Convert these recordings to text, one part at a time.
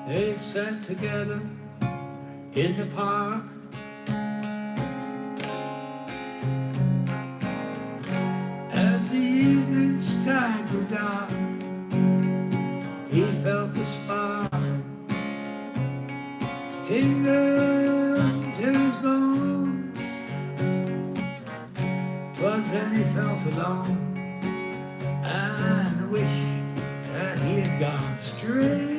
They sat together in the park. As the evening sky grew dark, he felt the spark tingle to his bones. 'Twas then he felt alone and wished that he had gone straight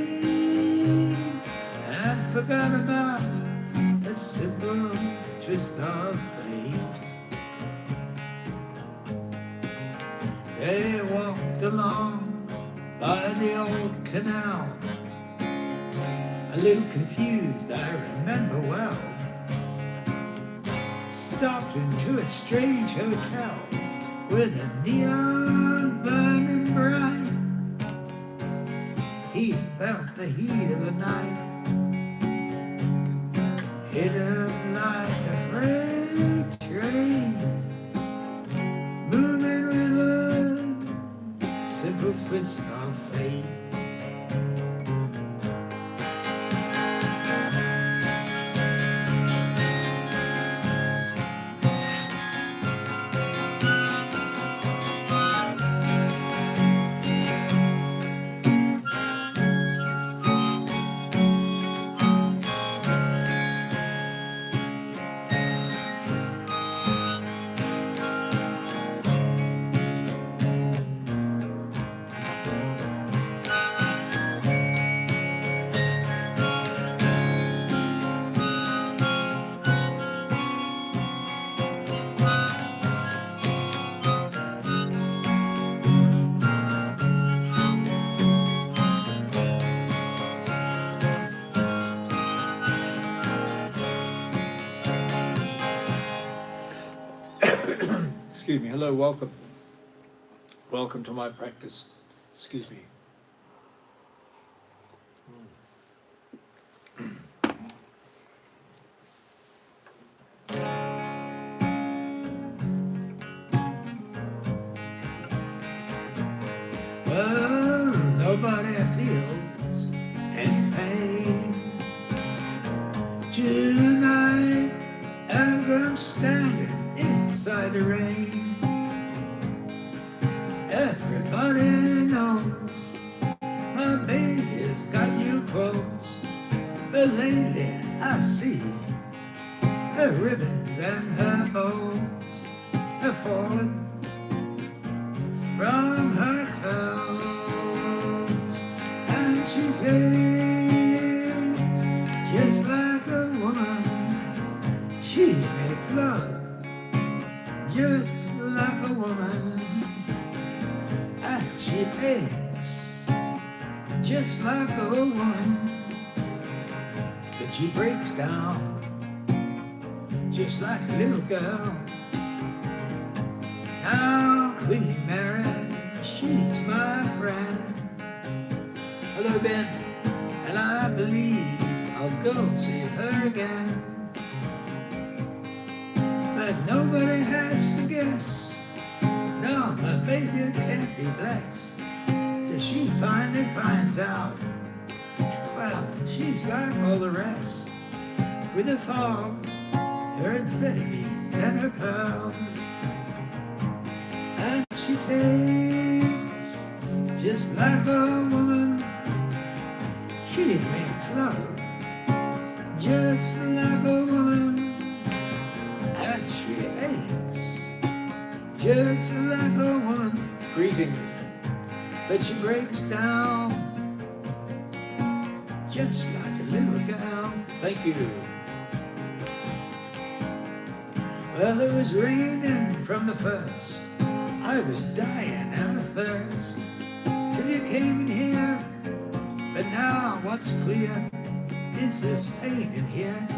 and forgot about a simple twist of fate. They walked along by the old canal, a little confused, I remember well. Stopped into a strange hotel with a neon burning bright. He felt the heat of the night hit him like a freight train, moving with a simple twist of fate. Excuse me. Hello, welcome. Welcome to my practice. Excuse me. Well, nobody feels any pain tonight as I'm standing inside the rain. Everybody knows my baby's got new clothes, but lately I see her ribbons and her bows have fallen from her clothes, and she takes just like a woman. She makes love just like a woman, and she aches just like a woman, but she breaks down just like a little girl. Now Queen Mary, she's my friend. Hello, Ben, and I believe I'll go see her again. But nobody has to guess. No, my baby can't be blessed till she finally finds out. Well, she's like all the rest, with the fog, her amphetamines and her pearls. And she takes just like a woman. She makes love just like a woman, and she aches just like a woman. Greetings. But she breaks down just like a little girl. Thank you. Well, it was raining from the first. I was dying out of thirst till you came in here. But now what's clear is this pain in here.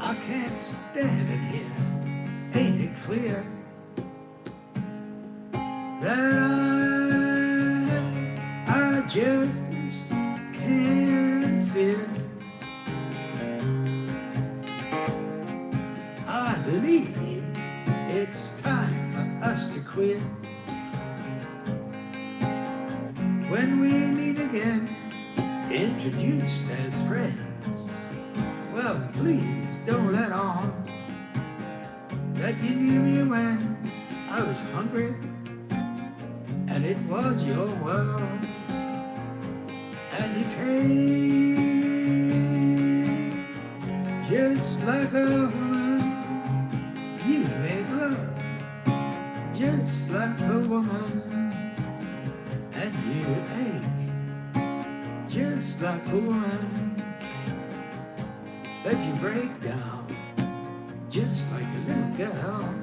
I can't stand it here. Ain't it clear that I just can't feel? I believe it's time for us to quit. When we meet again, introduced as friends. Well, please don't let on that you knew me when I was hungry and it was your world. And you take just like a woman, you make love just like a woman, and you ache just like a woman, but you break down just like a little girl.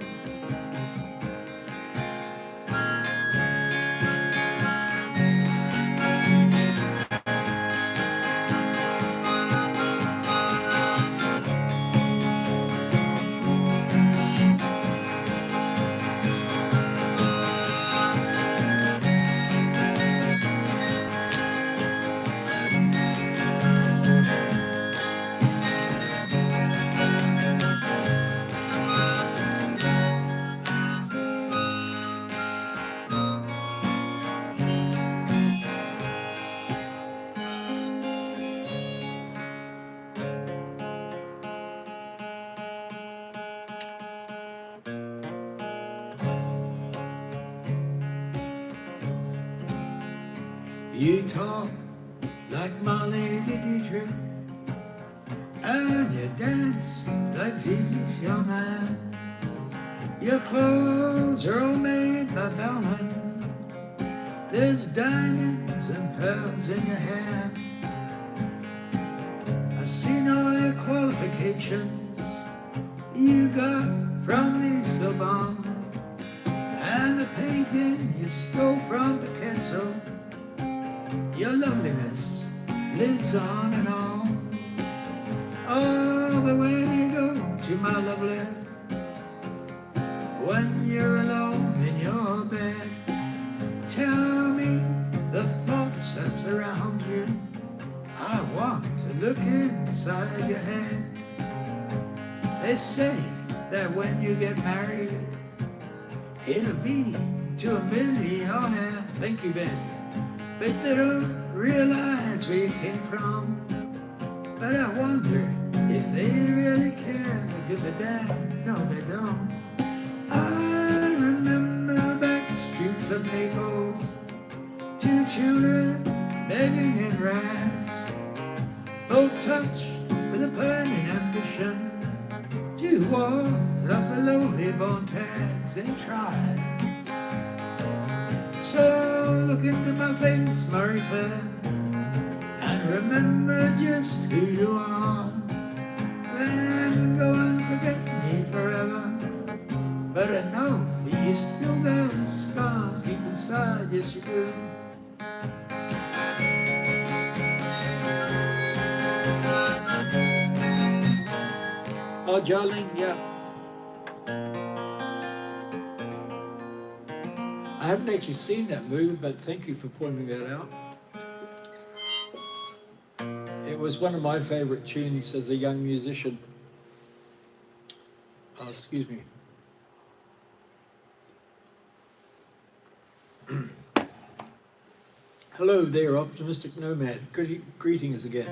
You talk like Marlene Dietrich, and you dance like Zizi Shaman. Your clothes are all made by Bellman. There's diamonds and pearls in your hair. I've seen all your qualifications you got from the Sorbonne, and the painting you stole from Picasso. Your loveliness lives on and on. Oh, but when you go to my lovely, when you're alone in your bed, tell me the thoughts that surround you. I want to look inside your head. They say that when you get married, it'll be to a millionaire. Thank you, Ben. But they don't realize where you came from. But I wonder if they really care or give a damn. No, they don't. I remember back streets of Naples, two children begging in rags, both touched with a burning ambition to ward off the lowly born tags. They tried. So look into my face, Marie Claire, and remember just who you are. Then go and forget me forever. But I know you still bear the scars deep inside, yes you do. Oh, Jarling, yeah. I haven't actually seen that movie, but thank you for pointing that out. It was one of my favorite tunes as a young musician. Oh, excuse me. Hello there, Optimistic Nomad. Greetings again.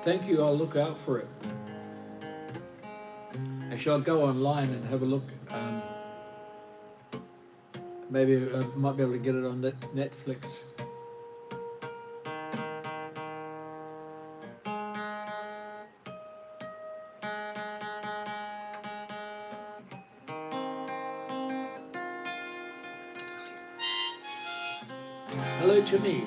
Thank you, I'll look out for it. Actually, I'll go online and have a look. Maybe I might be able to get it on Netflix. Hello to me.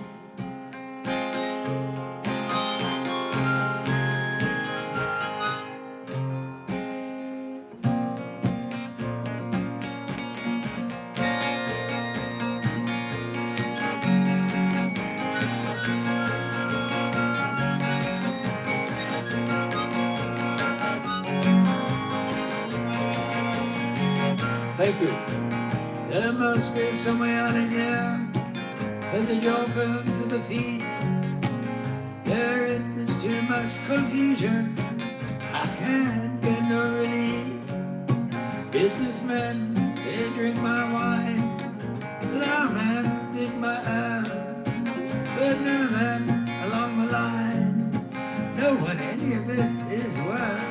Thank you. There must be somewhere out in here, said the joker to the thief. There is too much confusion, I can't get no relief. Businessmen, they drink my wine. Plowman did my but none of that along the line. Know what any of it is worth.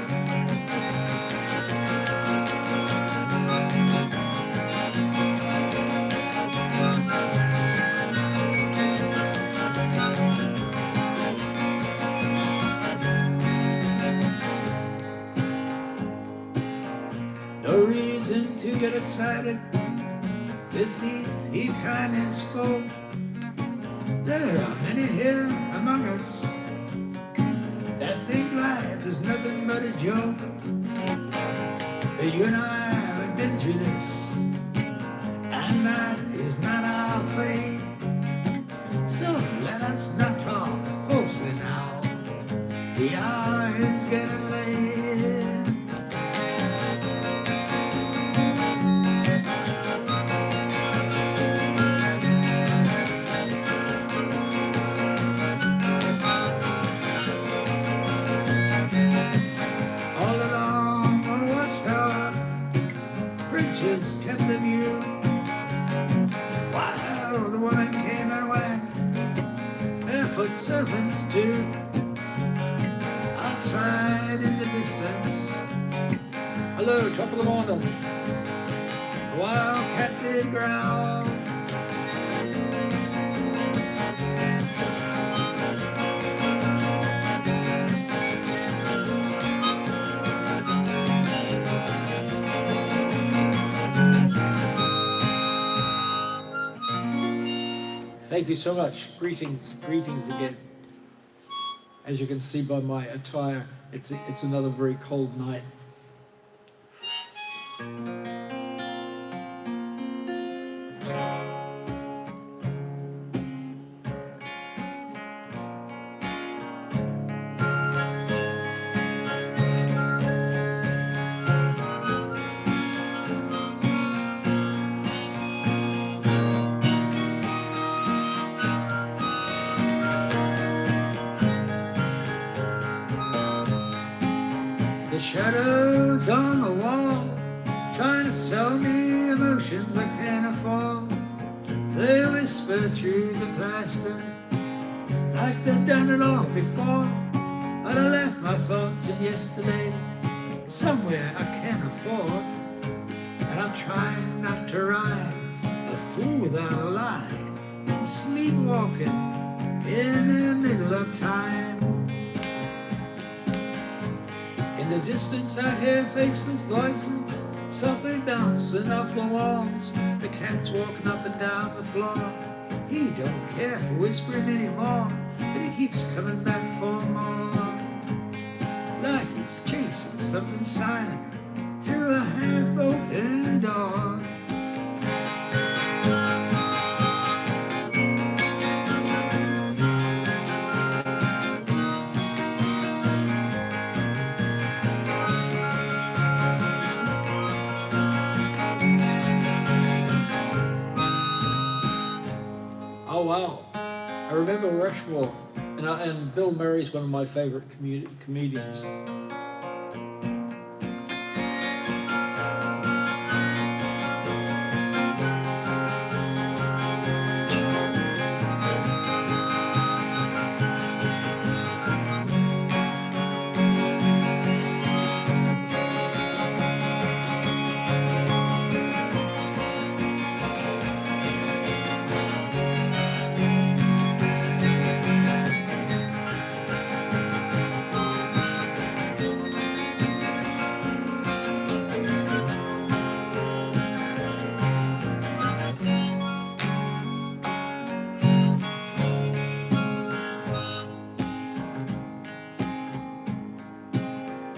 No reason to get excited. The thief, he kindly spoke. There are many here among us that think life is nothing but a joke. But you and I haven't been through this, and that is not our fate. So let us not talk falsely now. The hour is getting late. Kept the view while the woman came and went, barefoot servants too. Outside in the distance, hello, top of the morning, the wildcat did growl. Thank you so much. Greetings again. As you can see by my attire, it's another very cold night. Shadows on the wall, trying to sell me emotions I can't afford. They whisper through the plaster, like they've done it all before. But I left my thoughts in yesterday, somewhere I can't afford. And I'm trying not to rhyme, a fool without a line, sleepwalking in the middle of time. In the distance I hear faceless voices softly bouncing off the walls. The cat's walking up and down the floor. He don't care for whispering anymore, but he keeps coming back for more. Like he's chasing something silent through a half-open door. Oh wow, I remember Rushmore, and Bill Murray's one of my favorite comedians.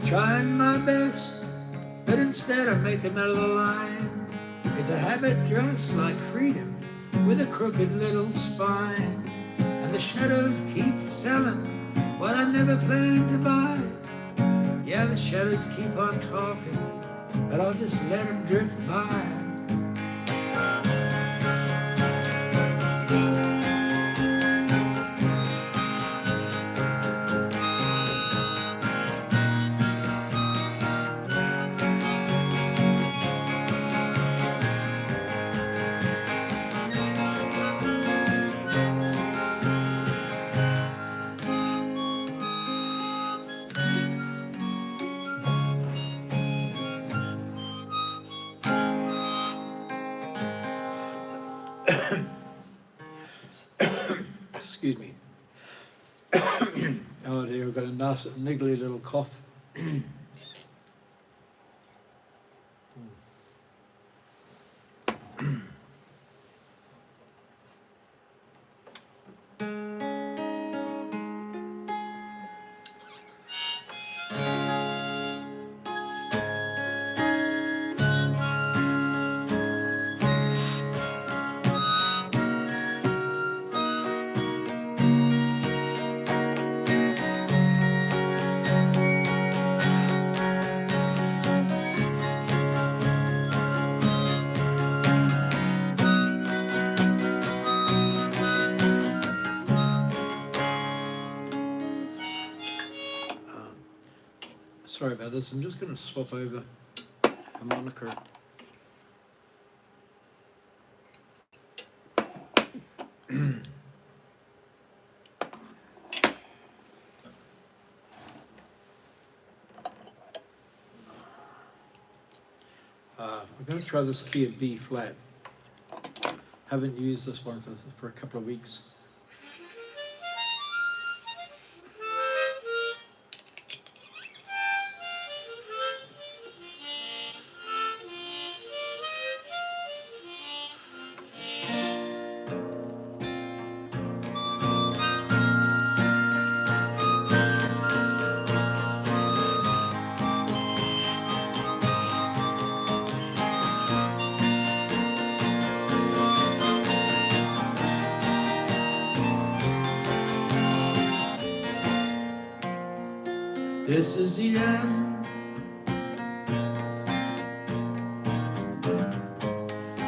Trying my best, but instead I make another line. It's a habit dressed like freedom, with a crooked little spine. And the shadows keep selling what I never planned to buy. Yeah, the shadows keep on talking, but I'll just let them drift by. Excuse me. Oh dear, I've got a nice niggly little cough. Sorry about this, I'm just going to swap over a moniker. We're going to try this key of B flat. Haven't used this one for a couple of weeks. This is the end,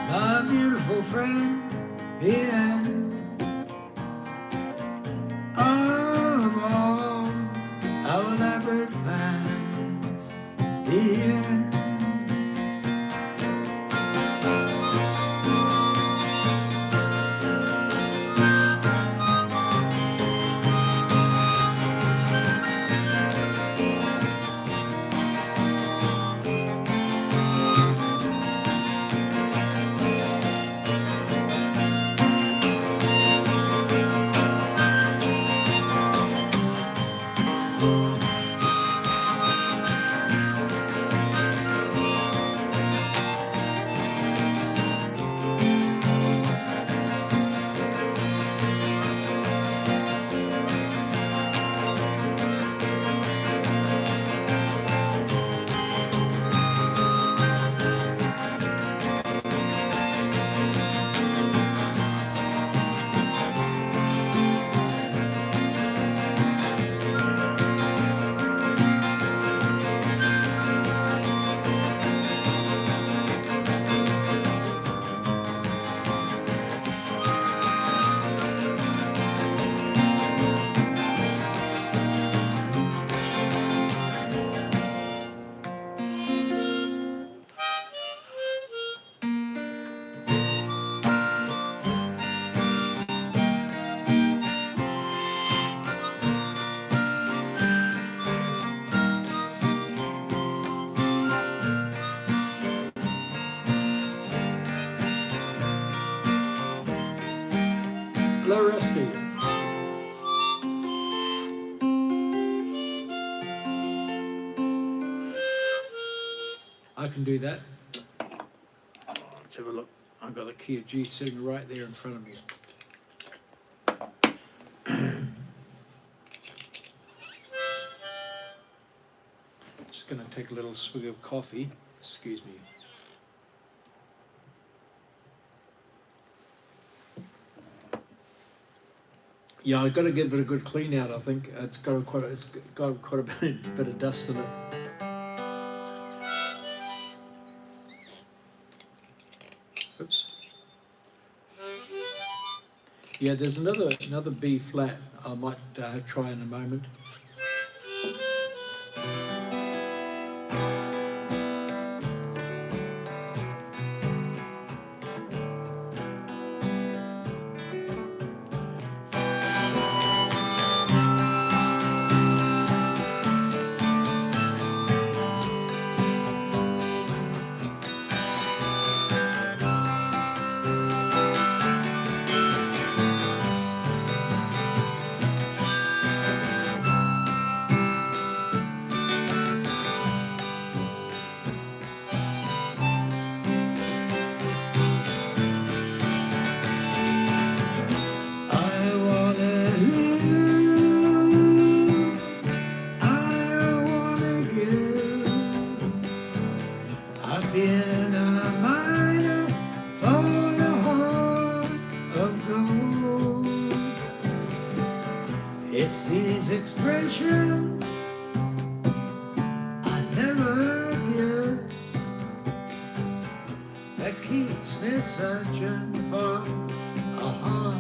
my beautiful friend, the end of all our elaborate plans, the end. Hello, Rusty. I can do that. Let's have a look. I've got the key of G sitting right there in front of me. Just going to take a little swig of coffee. Excuse me. Yeah, I've got to give it a good clean out. I think it's got quite a bit of dust in it. Oops. Yeah, there's another B flat I might try in a moment. I've been a miner for a heart of gold. It's these expressions I never get that keeps me searching for a heart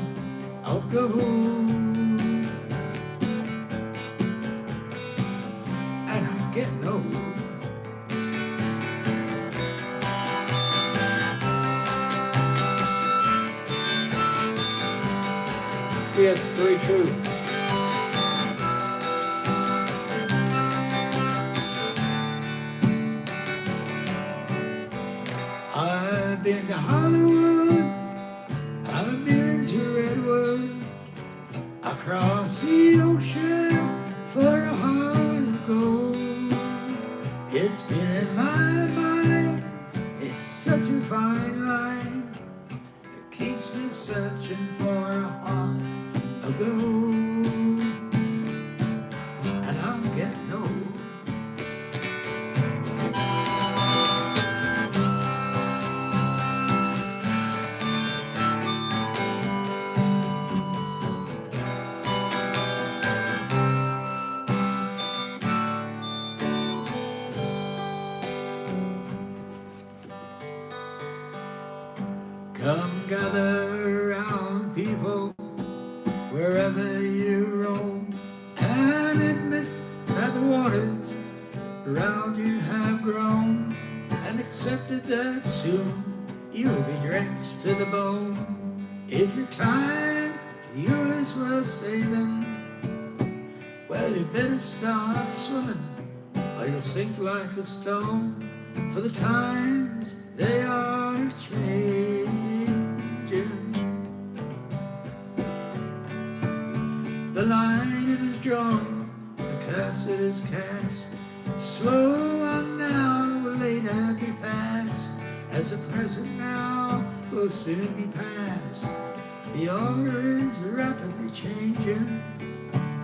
of gold. And I'm getting old. Yes, very true. I've been to Hollywood, I've been to Redwood, across the ocean for a heart of gold. It's been in my mind, it's such a fine line that keeps me searching for a heart of gold. And I'm getting old. Come gather around, people, wherever you roam, and admit that the waters around you have grown, and accepted that soon you'll be drenched to the bone. If your time to you is worth saving, well, you better start swimming, or you'll sink like a stone, for the times they are changing. The line it is drawn, the curse it is cast. Slow on now, will later be fast, as the present now will soon be past. The order is rapidly changing,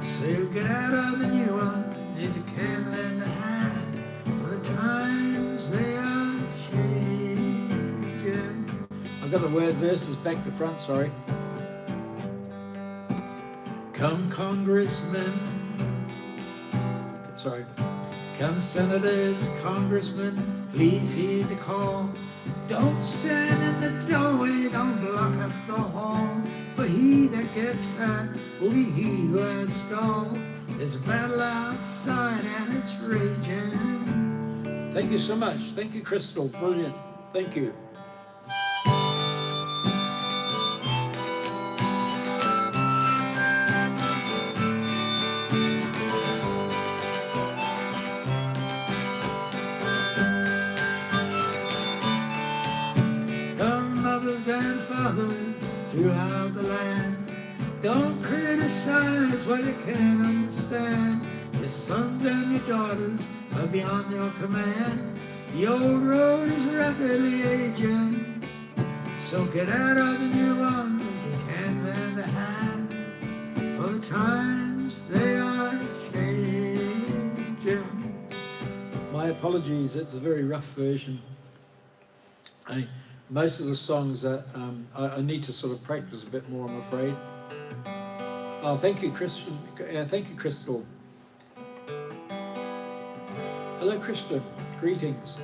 so get out of the new one if you can lend a hand, for the times they are changing. I've got the word verses back to front, sorry. Come congressmen, sorry, come senators, congressmen, please heed the call. Don't stand in the doorway, don't block up the hall, for he that gets hurt will be he who has stalled. There's a battle outside and it's raging. Thank you so much. Thank you, Crystal. Brilliant. Thank you. And fathers throughout the land, don't criticize what you can't understand. Your sons and your daughters are beyond your command. The old road is rapidly aging, so get out of the new one if you can lend a hand, for the times they are changing. My apologies, it's a very rough version. Most of the songs that I need to sort of practice a bit more, I'm afraid. Oh, thank you, Christian. Thank you, Crystal. Hello, Kristen. Greetings.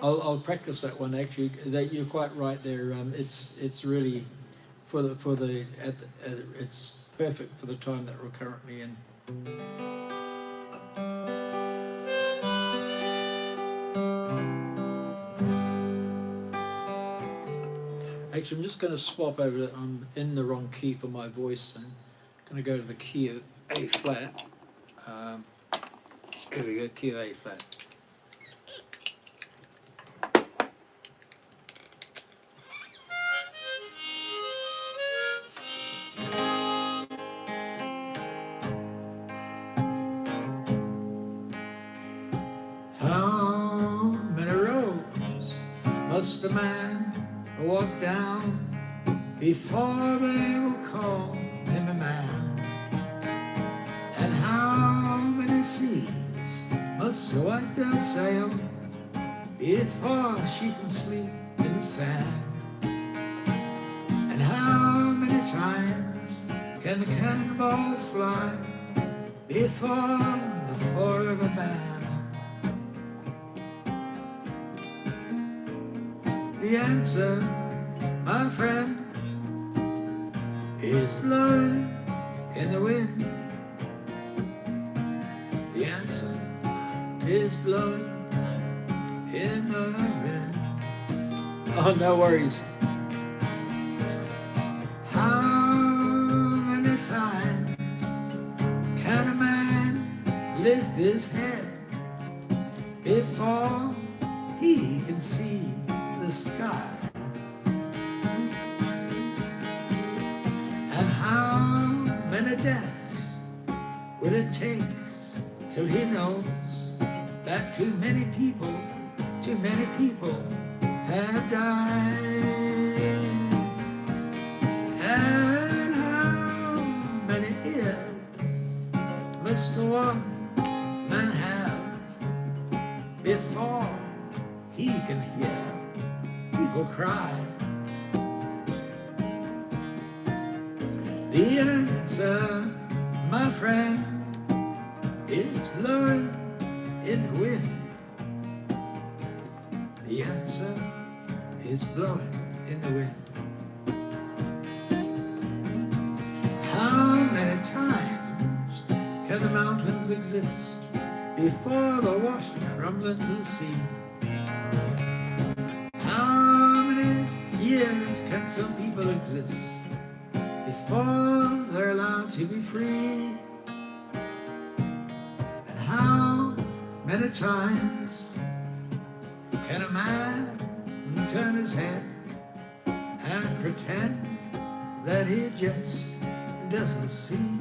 I'll practice that one actually. That you're quite right there. It's really it's perfect for the time that we're currently in. Actually, I'm just going to swap over that. I'm in the wrong key for my voice, and I'm going to go to the key of A flat. Here we go, key of A flat. How many roads must a man walk down before they will call him a man? And how many seas must the white dove sail before she can sleep in the sand? And how many times can the cannonballs fly before the forever banner? The answer, my friend, is blowing in the wind. The answer is blowing in the wind. Oh, no worries. How many times can a man lift his head before he can see the sky? And how many deaths will it take till he knows that too many people have died? And how many ears must one man have before he can hear people cry? The answer, my friend, is blowing in the wind. The answer is blowing in the wind. How many times can the mountains exist before they're washed and crumble into the sea? How many years can some people exist before they're allowed to be free? And how many times can a man turn his head and pretend that he just doesn't see?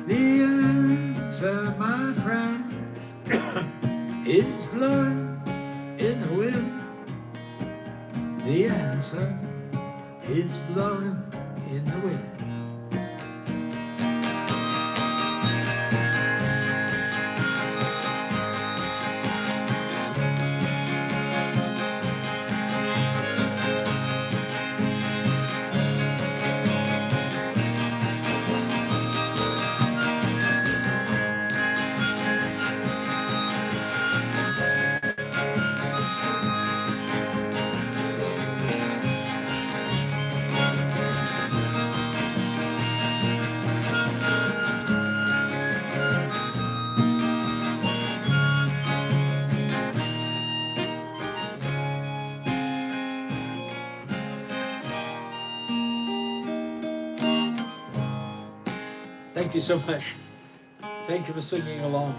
The answer, my friend, is blowing in the wind. The answer is blowing in the wind. Thank you so much. Thank you for singing along.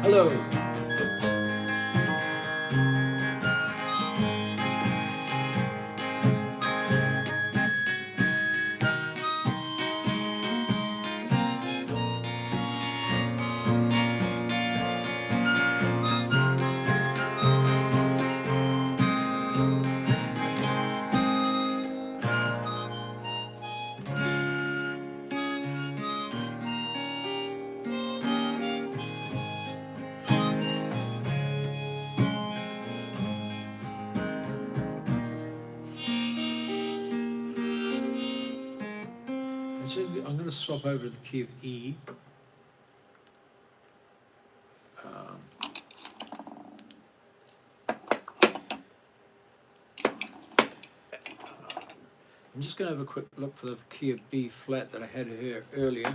Hello. I'm going to swap over to the key of E. I'm just going to have a quick look for the key of B flat that I had here earlier.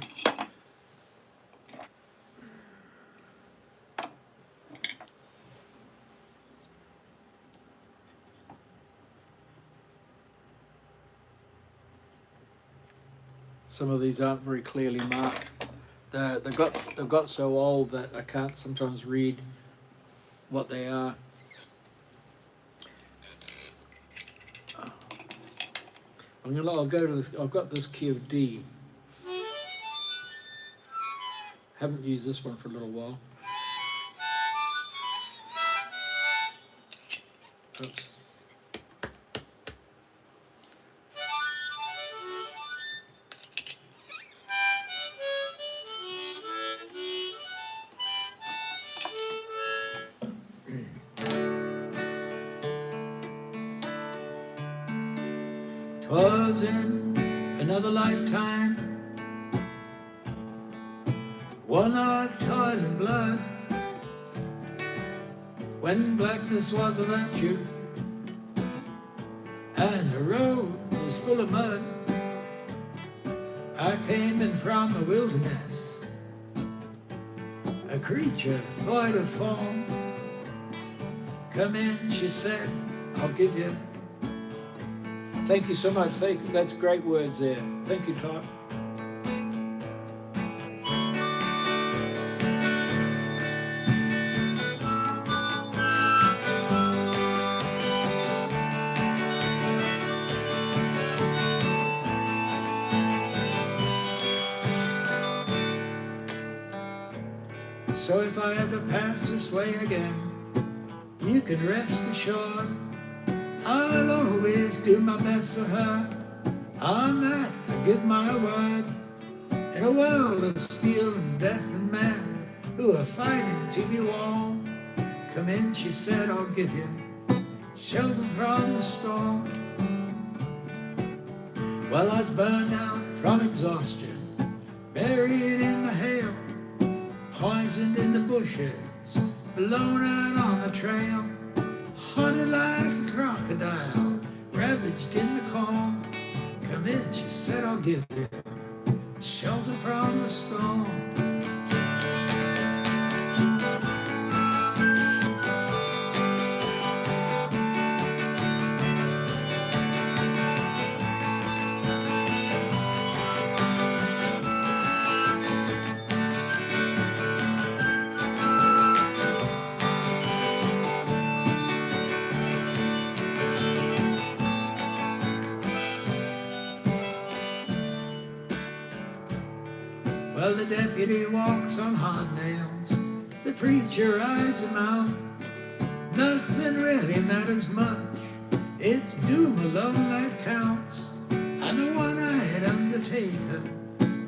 Some of these aren't very clearly marked. They've got so old that I can't sometimes read what they are. I'll go to this. I've got this key of D. Haven't used this one for a little while. Oops. Twas in another lifetime, one hard toil and blood, when blackness was a virtue and the road was full of mud. I came in from the wilderness, a creature void of form. Come in, she said, I'll give you. Thank you so much. That's great words there. Thank you, Todd. So if I ever pass this way again, you can rest assured I'll always do my best for her. On that I give my word. In a world of steel and death and men who are fighting to be warm, come in, she said, I'll give you shelter from the storm. Well, I was burned out from exhaustion, buried in the hail, poisoned in the bushes, blown out on the trail, haunted like a crocodile, ravaged in the calm. Come in, she said, I'll give you shelter from the storm. Well, the deputy walks on hard nails, the preacher rides him out. Nothing really matters much, it's doom alone that counts. And the one-eyed undertaker,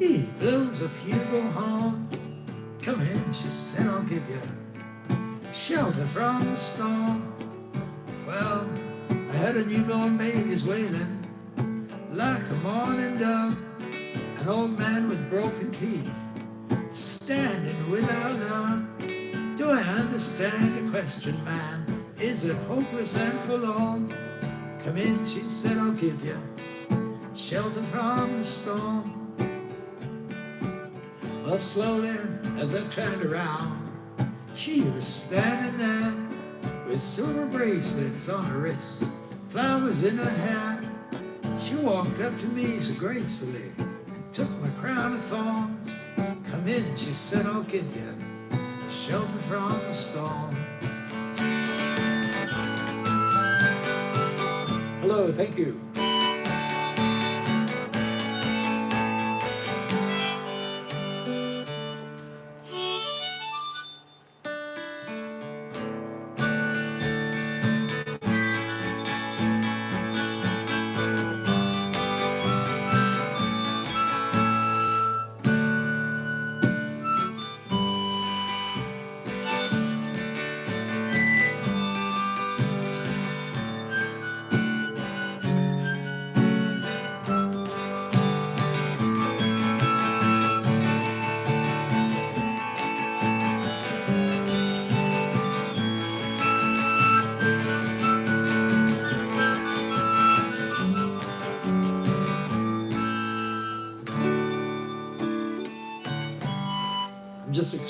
he blows a funeral horn. Come in, she said, I'll give you shelter from the storm. Well, I heard a newborn baby's wailing like a morning dove. An old man with broken teeth, standing without love. Do I understand your question, man? Is it hopeless and forlorn? Come in, she said, I'll give you shelter from the storm. Well, slowly, as I turned around, she was standing there with silver bracelets on her wrists, flowers in her hair. She walked up to me so gracefully, took my crown of thorns. Come in, she said, I'll give you shelter from the storm. Hello, thank you.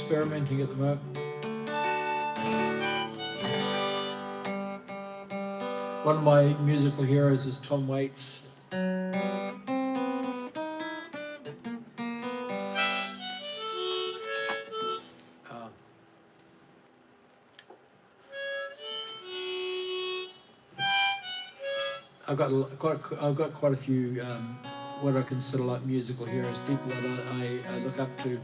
experimenting at the moment. One of my musical heroes is Tom Waits. I've got quite a few what I consider like musical heroes, people that I look up to.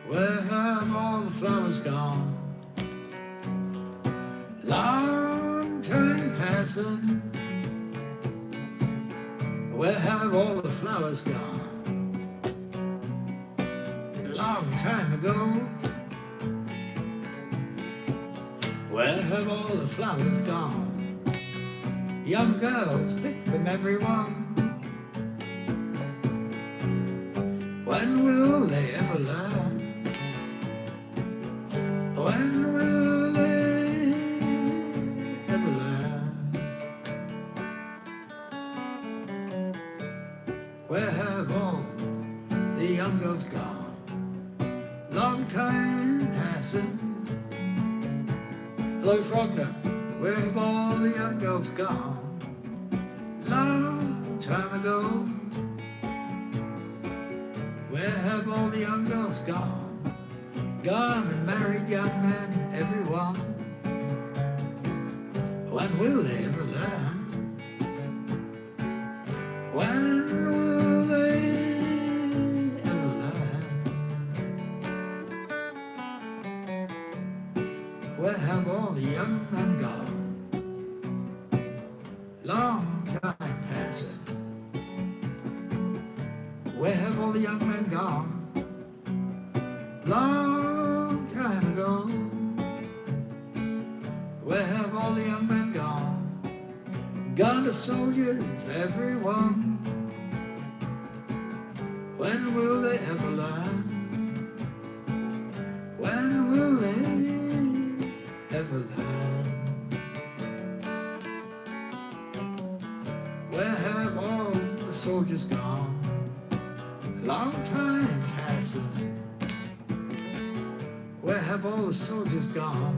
Where have all the flowers gone? Long time passing. Where have all the flowers gone? Long time ago. Where have all the flowers gone? Young girls pick them every one. When will they ever learn? When will they ever learn? Where have all the young girls gone? Long time passing. Hello, Frogner. Where have all the young girls gone? Long time ago. Where have all the young girls gone? Gone and married young men, everyone. When will they ever learn? When will they ever learn? Where have all the young men gone? Long time passing. Where have all the young men gone? Long time ago. Where have all the young men gone? Gone to soldiers, everyone. When will they ever learn? When will they ever learn? Where have all the soldiers gone? Long time passing. Where have all the soldiers gone?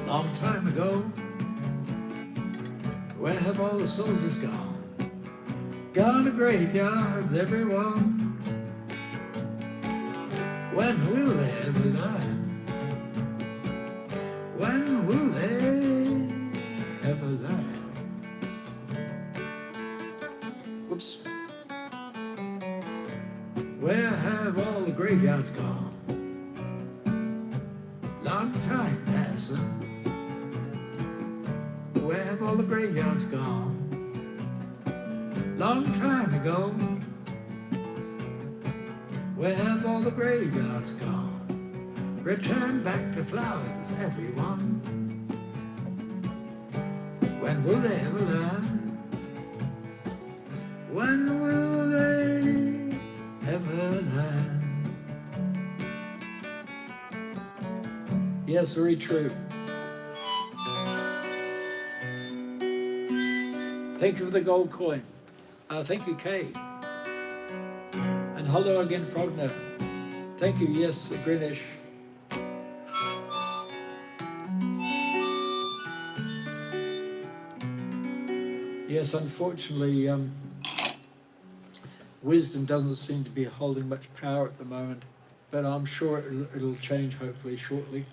Long time ago. Where have all the soldiers gone? Gone to graveyards, everyone. When will they ever learn? When will they ever learn? Whoops. Where have all the graveyards gone? Long time passing. Where have all the graveyards gone? Long time ago. Where have all the graveyards gone? Return back to flowers, everyone. When will they ever learn? When will they ever learn? Yes, very true. Thank you for the gold coin. Thank you, Kay. And hello again, Frogner. Thank you, yes, Greenwich. Yes, unfortunately, wisdom doesn't seem to be holding much power at the moment, but I'm sure it'll change hopefully shortly.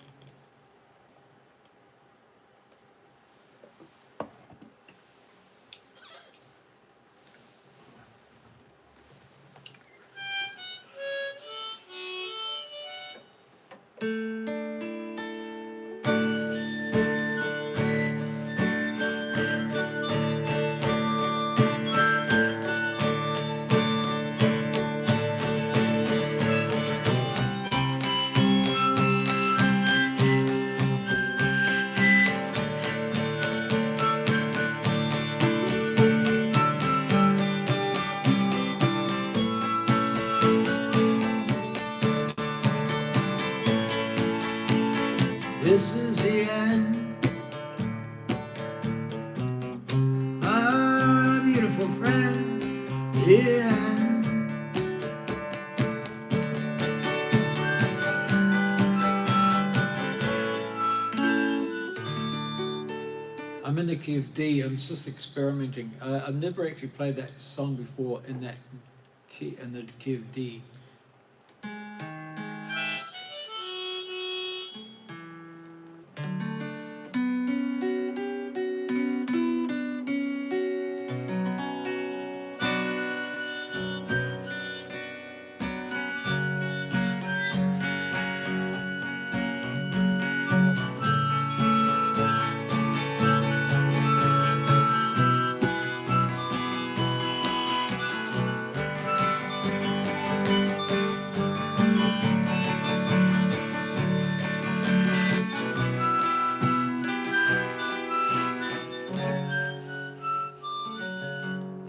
this is the end. My beautiful friend, the end. I'm in the key of D. I'm just experimenting. I've never actually played that song before in that key, in the key of D.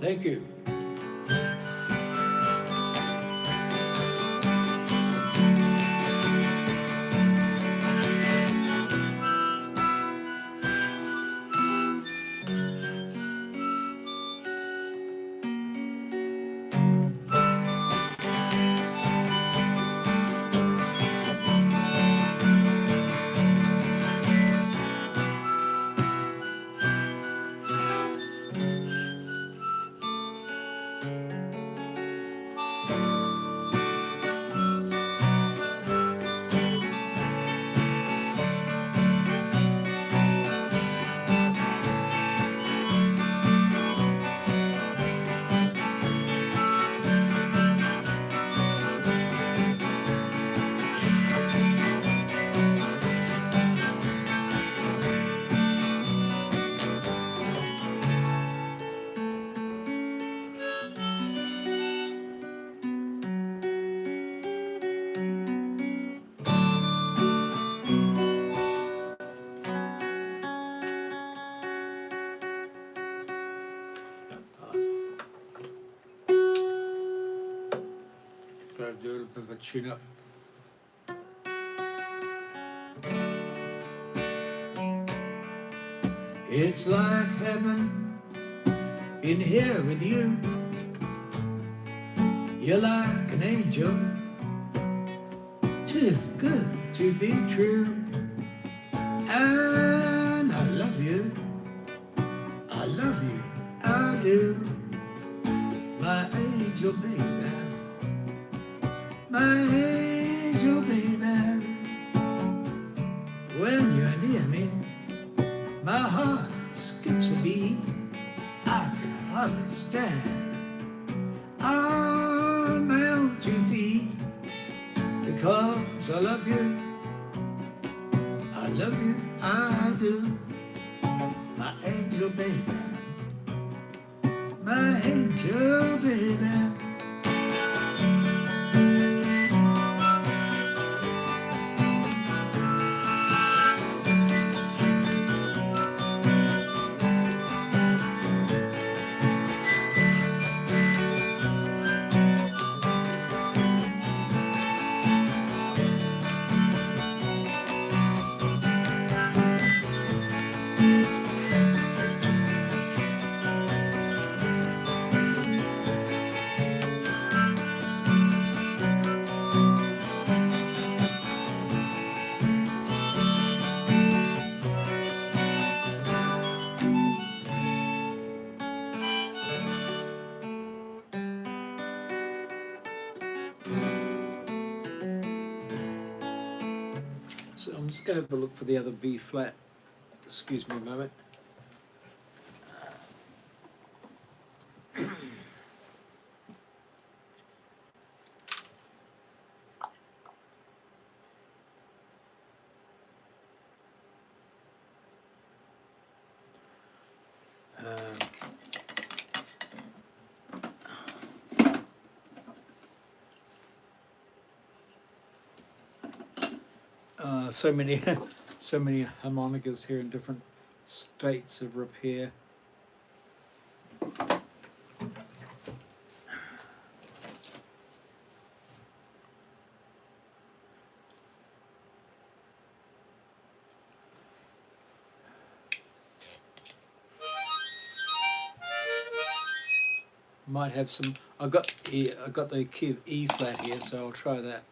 Thank you. Gotta do a little bit of a tune up. It's like heaven in here with you. You're like an angel, too good to be true. And I love you, I love you, I do. My angel baby, my angel baby. When you're near me, my heart skips a beat. I can hardly stand on my own 2 feet. Because I love you, I love you, I do. My angel baby, my angel baby. So I'm just going to have a look for the other B flat. Excuse me a moment. So many, so many harmonicas here in different states of repair. might have some. I got the key of E flat here, so I'll try that.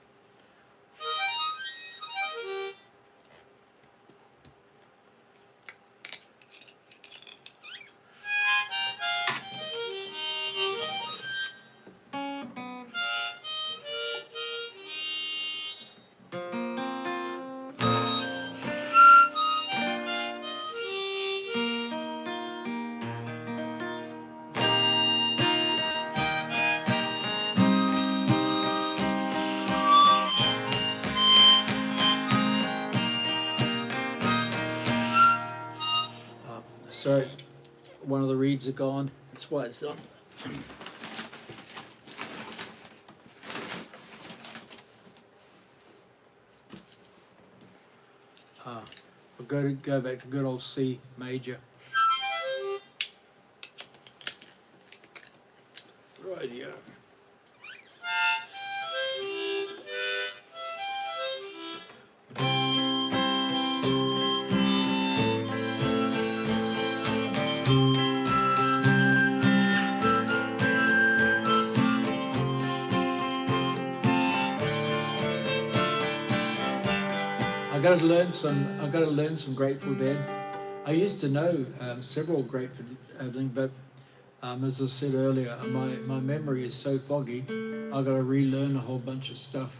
Sorry, one of the reeds are gone. That's why it's on. I'll go back to good old C major. Right here. I got to learn some Grateful Dead. I used to know several Grateful Dead, but as I said earlier, my memory is so foggy. I got to relearn a whole bunch of stuff.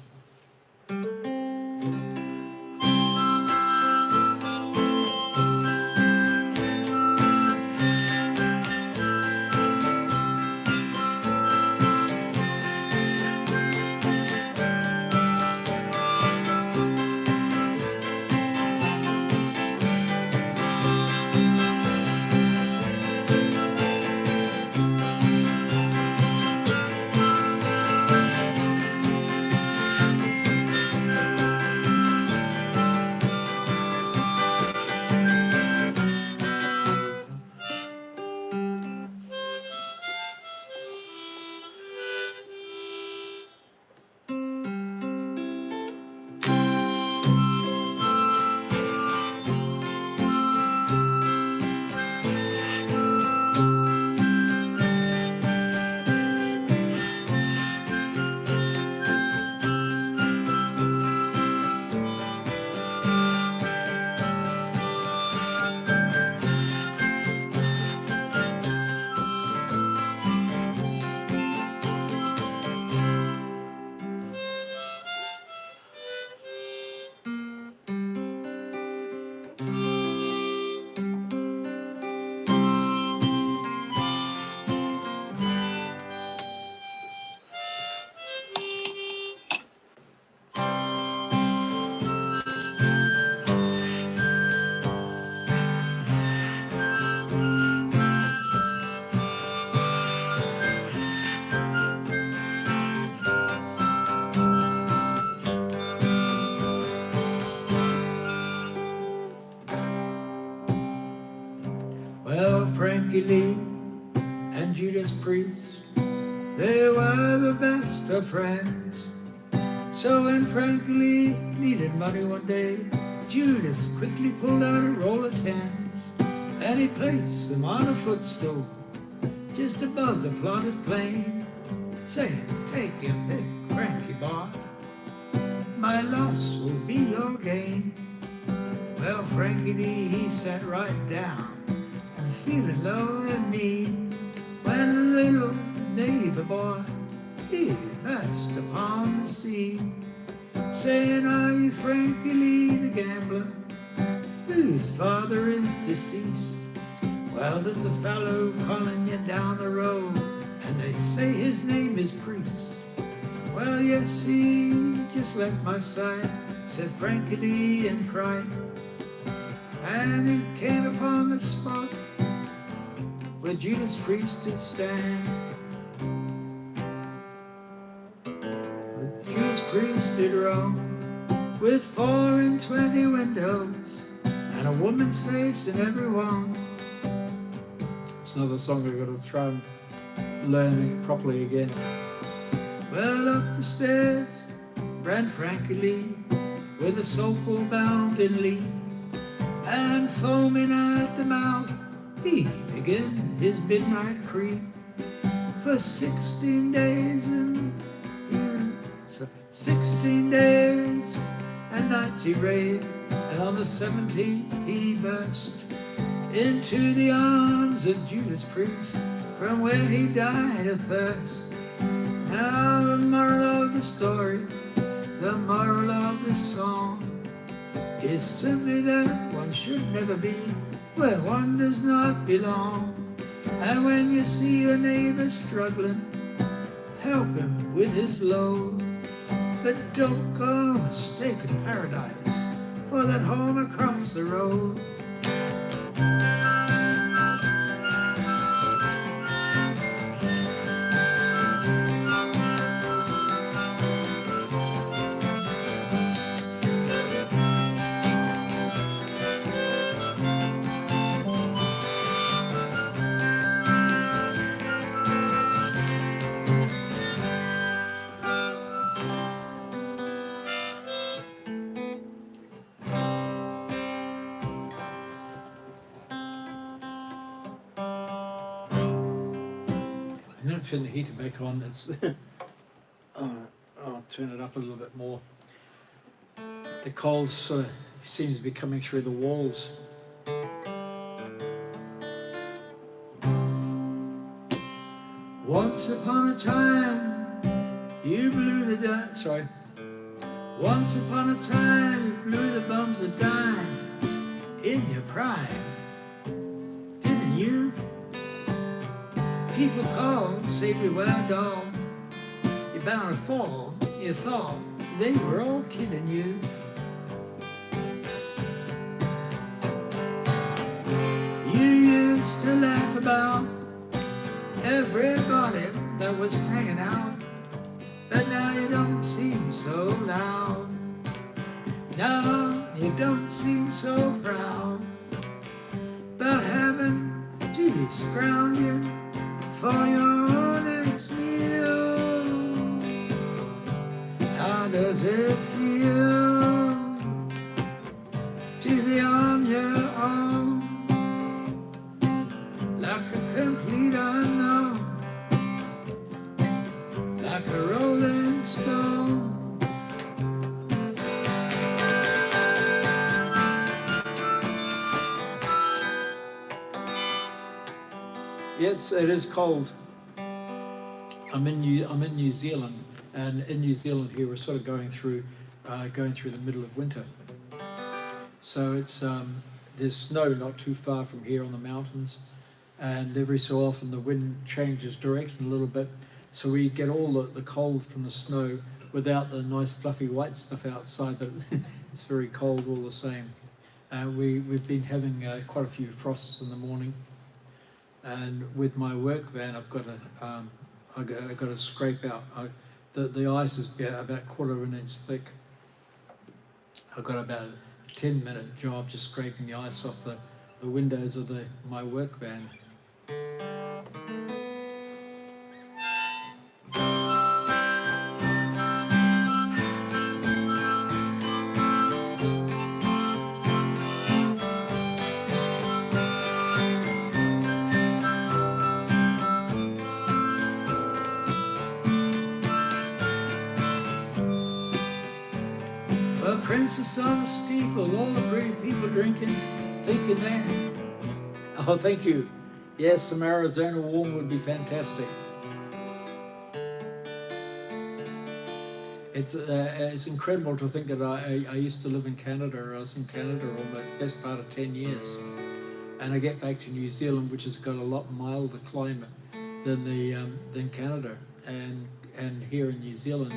Well, Frankie Lee and Judas Priest, they were the best of friends. So when Frankie Lee needed money one day, Judas quickly pulled out a roll of tens, and he placed them on a footstool just above the plotted plain, saying, "Take your pick, Frankie boy, my loss will be your gain." Well, Frankie Lee, he sat right down, feeling low and mean, when a little neighbor boy, he passed upon the scene, saying, "Are you Frankie Lee the gambler, whose father is deceased? Well, there's a fellow calling you down the road, and they say his name is Priest." "Well, yes, he just left my sight," said Frankie Lee in fright, and he came upon the spot where Judas Priest did stand. But Judas Priest did roam with 24 windows and a woman's face in every one. It's another song I've got to try and learn it properly again. Well, up the stairs ran Frankie Lee with a soulful bounding leap, and foaming at the mouth he began his midnight creep. for 16 days and 16 days and nights he raved, and on the 17th he burst into the arms of Judas Priest, from where he died of thirst. Now the moral of the story, the moral of this song, is simply that one should never be where one does not belong. And when you see your neighbor struggling, help him with his load. But don't go mistaking paradise for that home across the road. I'm going to turn the heater back on. It's I'll turn it up a little bit more. The cold sort of seems to be coming through the walls. Once upon a time, you blew the dime. Sorry. Once upon a time, you blew the bums a dime in your prime, didn't you? People called, say beware dog, you're bound to fall. You thought they were all kidding you. You used to laugh about everybody that was hanging out, but now you don't seem so loud. Now you don't seem so proud about having to be scrounging for your next meal. How does it feel to be on your own, like a complete unknown, like a rolling stone? Yes, it is cold. I'm in New Zealand, and in New Zealand here we're sort of going through the middle of winter. So it's there's snow not too far from here on the mountains, and every so often the wind changes direction a little bit, so we get all the cold from the snow without the nice fluffy white stuff outside. But it's very cold all the same. We've been having quite a few frosts in the morning. And with my work van, I've got to scrape out. The ice is about 1/4 inch thick. I've got about a 10-minute job just scraping the ice off the windows of my work van. A princess on the steeple, all the pretty people drinking, thinking that. Oh, thank you. Yes, some Arizona warm would be fantastic. It's incredible to think that I used to live in Canada. I was in Canada all the best part of 10 years. And I get back to New Zealand, which has got a lot milder climate than Canada. And here in New Zealand,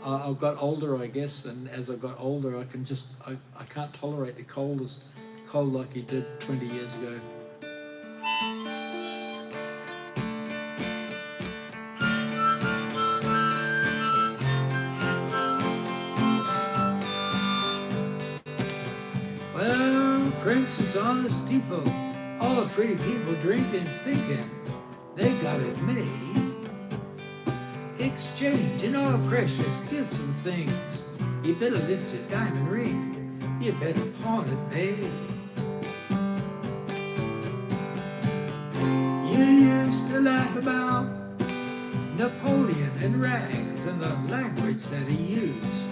I've got older, I guess, and as I got older, I can't tolerate the cold like you did 20 years ago. Well, princess on the steeple, all the pretty people drinking, thinking they got it made. Exchanging all precious gifts and things. You better lift your diamond ring. You better pawn it, babe. You used to laugh about Napoleon in rags and the language that he used.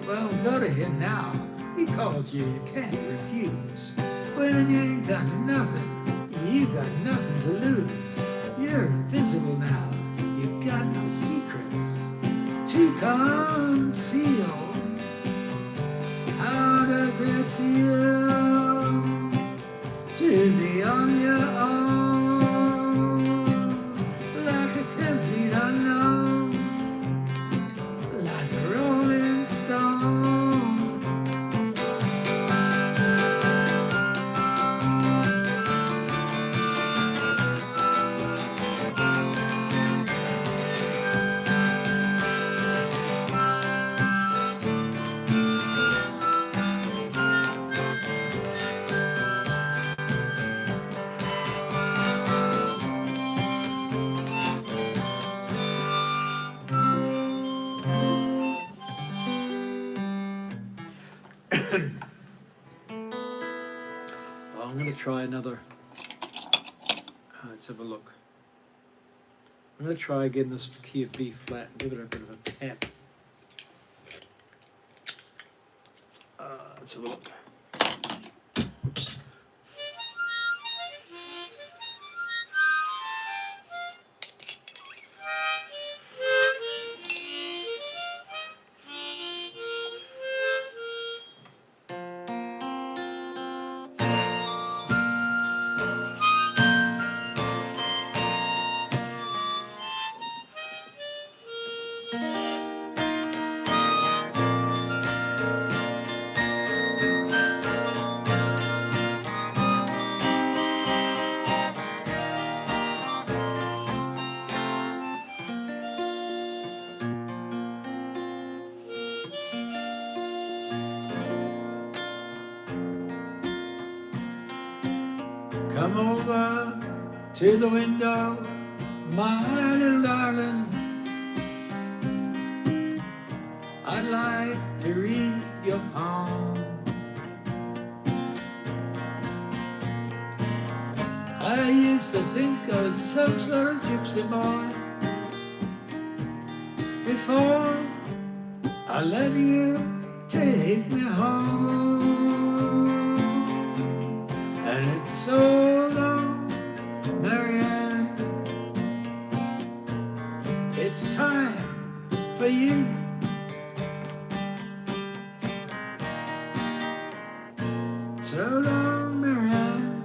Well, go to him now. He calls you, you can't refuse. When you ain't got nothing, you got nothing to lose. You're invisible now. You got no secrets to conceal. How does it feel to be on your own, like a complete unknown, like a rolling stone? Well, I'm going to try another. Let's have a look. I'm going to try again this key of B flat and give it a bit of a tap. Let's have a look. Oops. Come over to the window, my little darling. I'd like to read your palm. I used to think I was some sort of gypsy boy before I let you take me home. And it's so long, Marianne, it's time for you. So long, Marianne,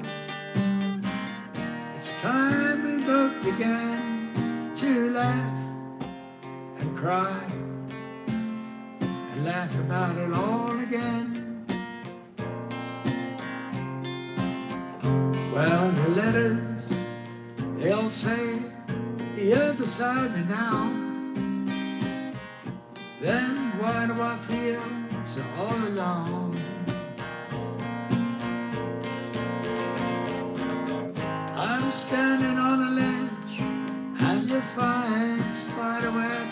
it's time we both began to laugh and cry and laugh about it all again. Well, the letters, they all say you're beside me now. Then why do I feel so all alone? I'm standing on a ledge and your fine spider web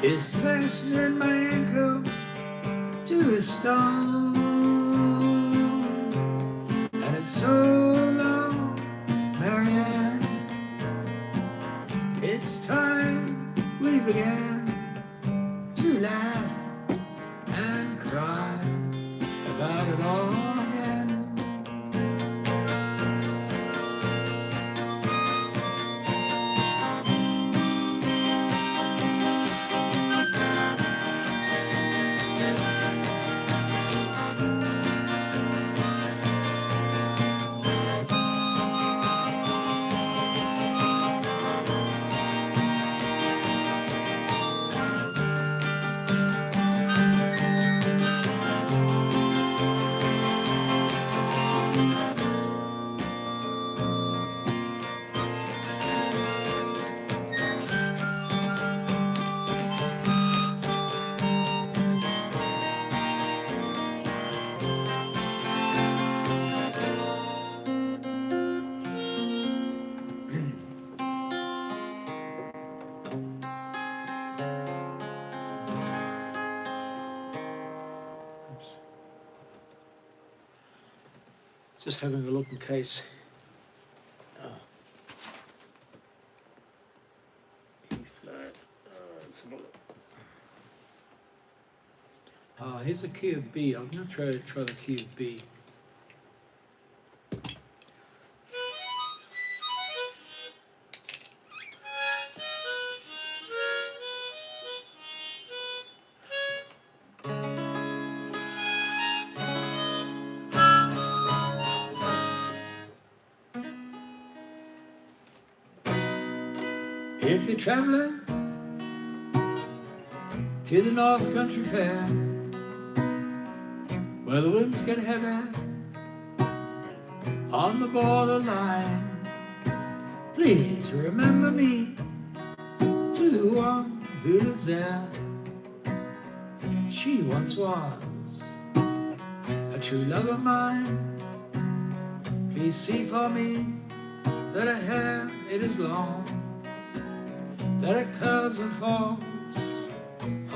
is fastening my ankle to a stone. And it's so long, Marianne, it's time we began to laugh and cry about it all again. Just having a look in case. Here's a key of B. I'm going to try the key of B. If you're traveling to the North Country Fair, where the winds get heavy on the borderline, please remember me to the one who lives there. She once was a true love of mine. Please see for me that her hair, it is long, that it curves and falls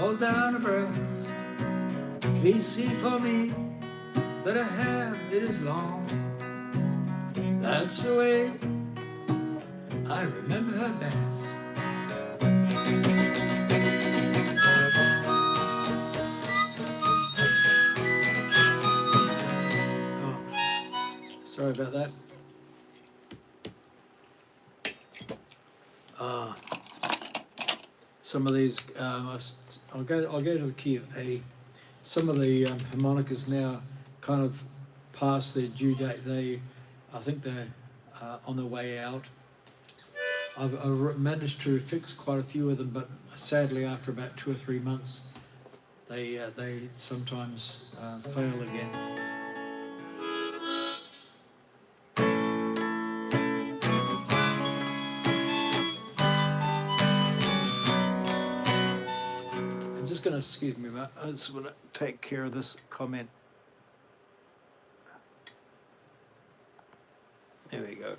all down her breast. Please see for me that her hair, it is long. That's the way I remember her best. Oh, sorry about that. Some of these, I'll go to the key of A. Some of the harmonicas now kind of past their due date. I think they're on their way out. I've managed to fix quite a few of them, but sadly, after about 2 or 3 months, they sometimes fail again. Excuse me, I just want to take care of this comment. There we go.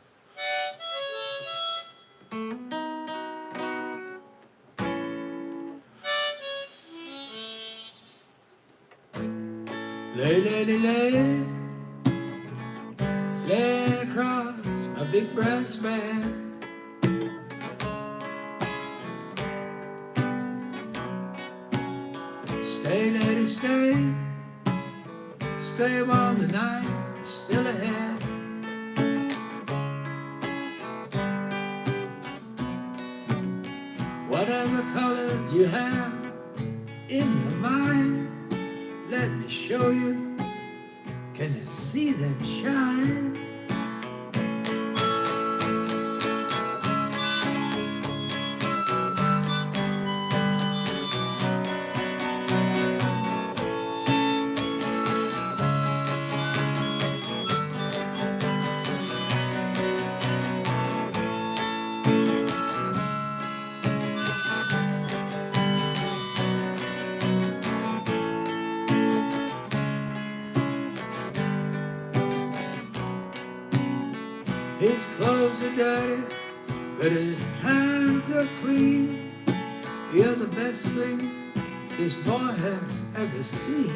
Lay across a big brass band. Stay, lady, stay, stay while the night is still ahead. Whatever colors you have in your mind, let me show you. Can you see them shine? His clothes are dirty, but his hands are clean. You're the best thing this boy has ever seen.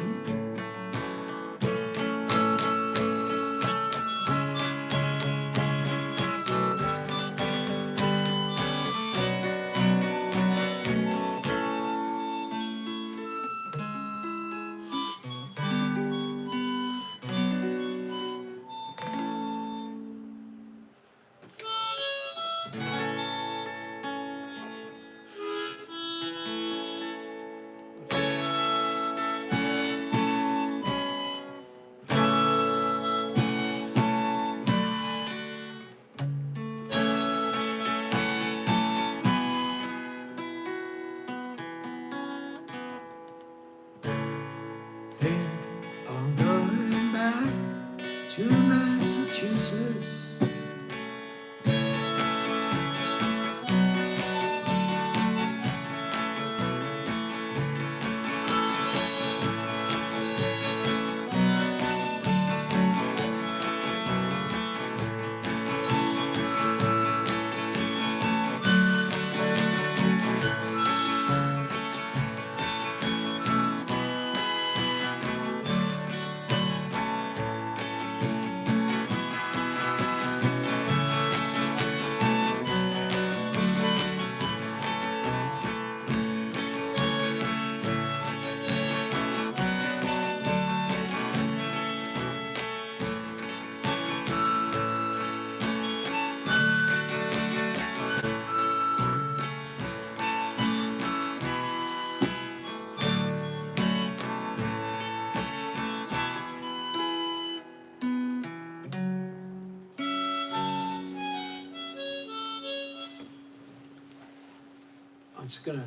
just gonna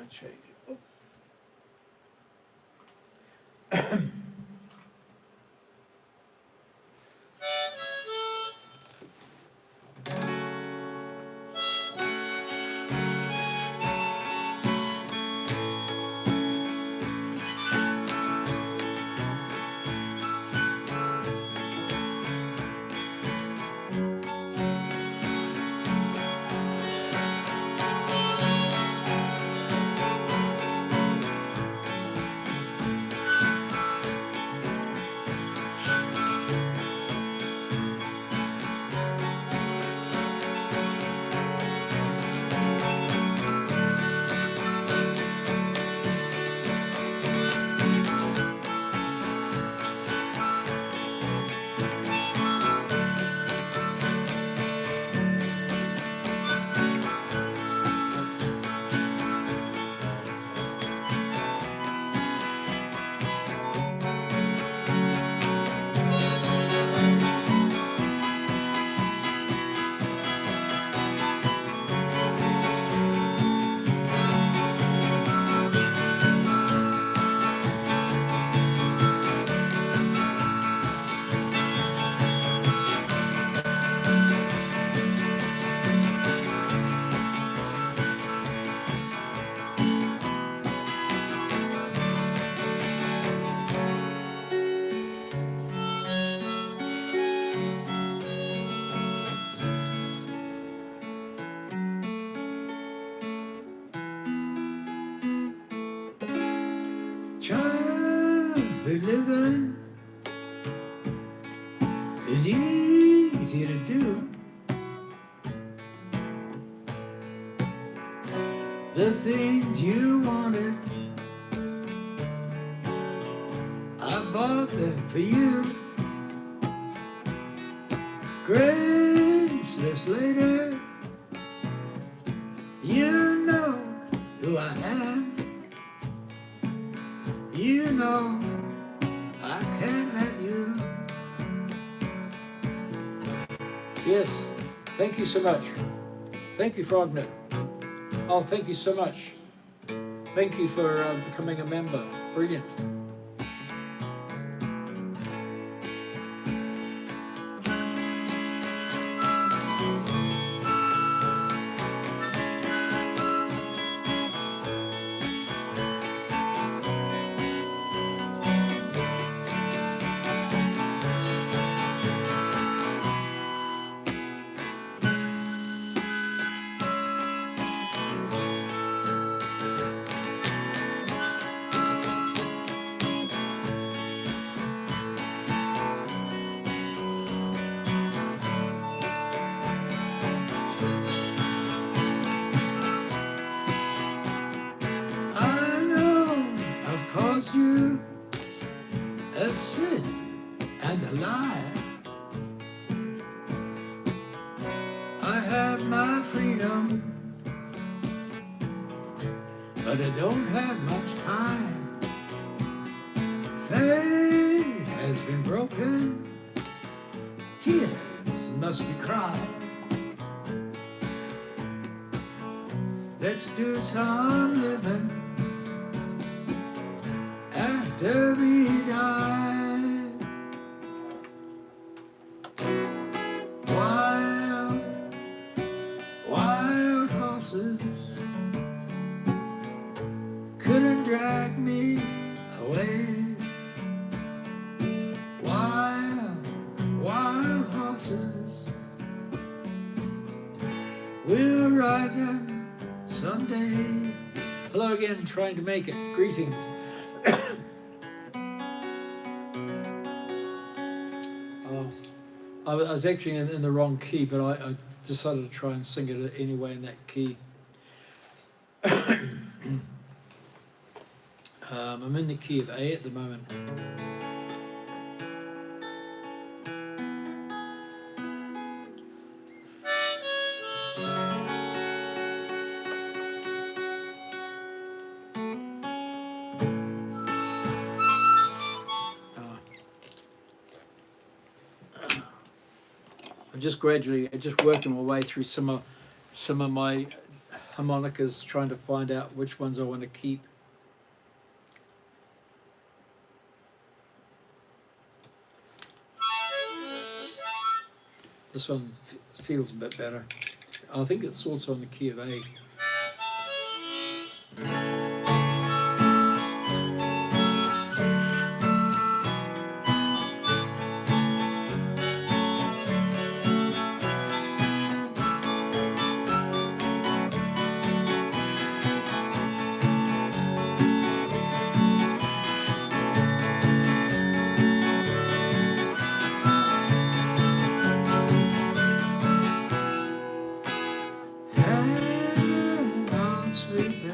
change it. Oh. Child, living is easy to do. The things you wanted, I bought them for you. Graceless lady, you know who I am. You know I can't let you. Yes, thank you so much. Thank you, Frogner. Oh, thank you so much. Thank you for becoming a member. Brilliant. You a sin and a lie. I have my freedom, but I don't have much time. Faith has been broken, tears must be cried. Let's do some living after we die. Wild, wild horses couldn't drag me away. Wild, wild horses, we'll ride them someday. Hello again, trying to make it. Greetings. I was actually in the wrong key, but I decided to try and sing it anyway in that key. I'm in the key of A at the moment. I'm just working my way through some of my harmonicas, trying to find out which ones I want to keep. This one feels a bit better. I think it's also in the key of A. Hang on, sweet baby.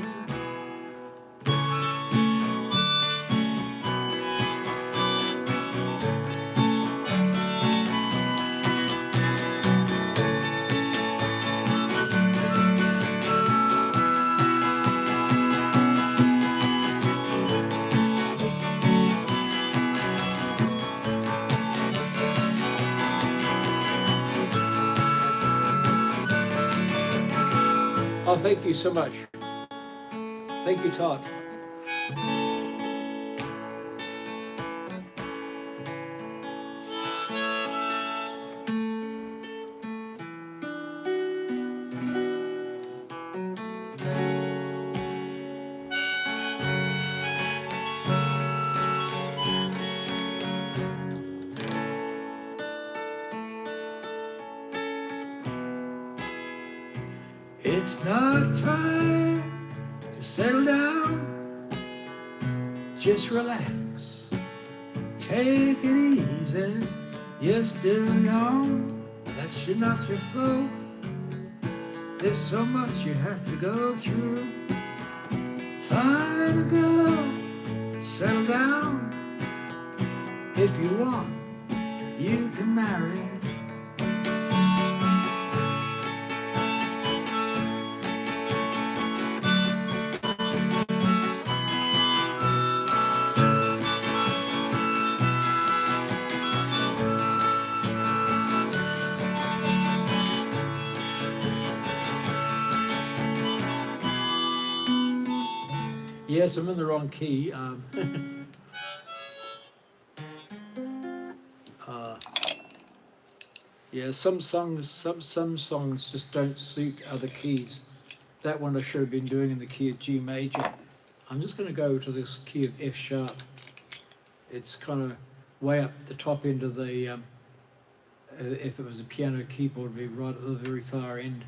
Oh, thank you so much. Thank you, Todd. It's not time to settle down. Just relax, take it easy. You're still young, that's not your fault. There's so much you have to go through. Find a girl, settle down. If you want, you can marry. Yes, I'm in the wrong key. Yeah, some songs just don't suit other keys. That one I should have been doing in the key of G major. I'm just going to go to this key of F sharp. It's kind of way up the top end of the. If it was a piano keyboard, it'd be right at the very far end.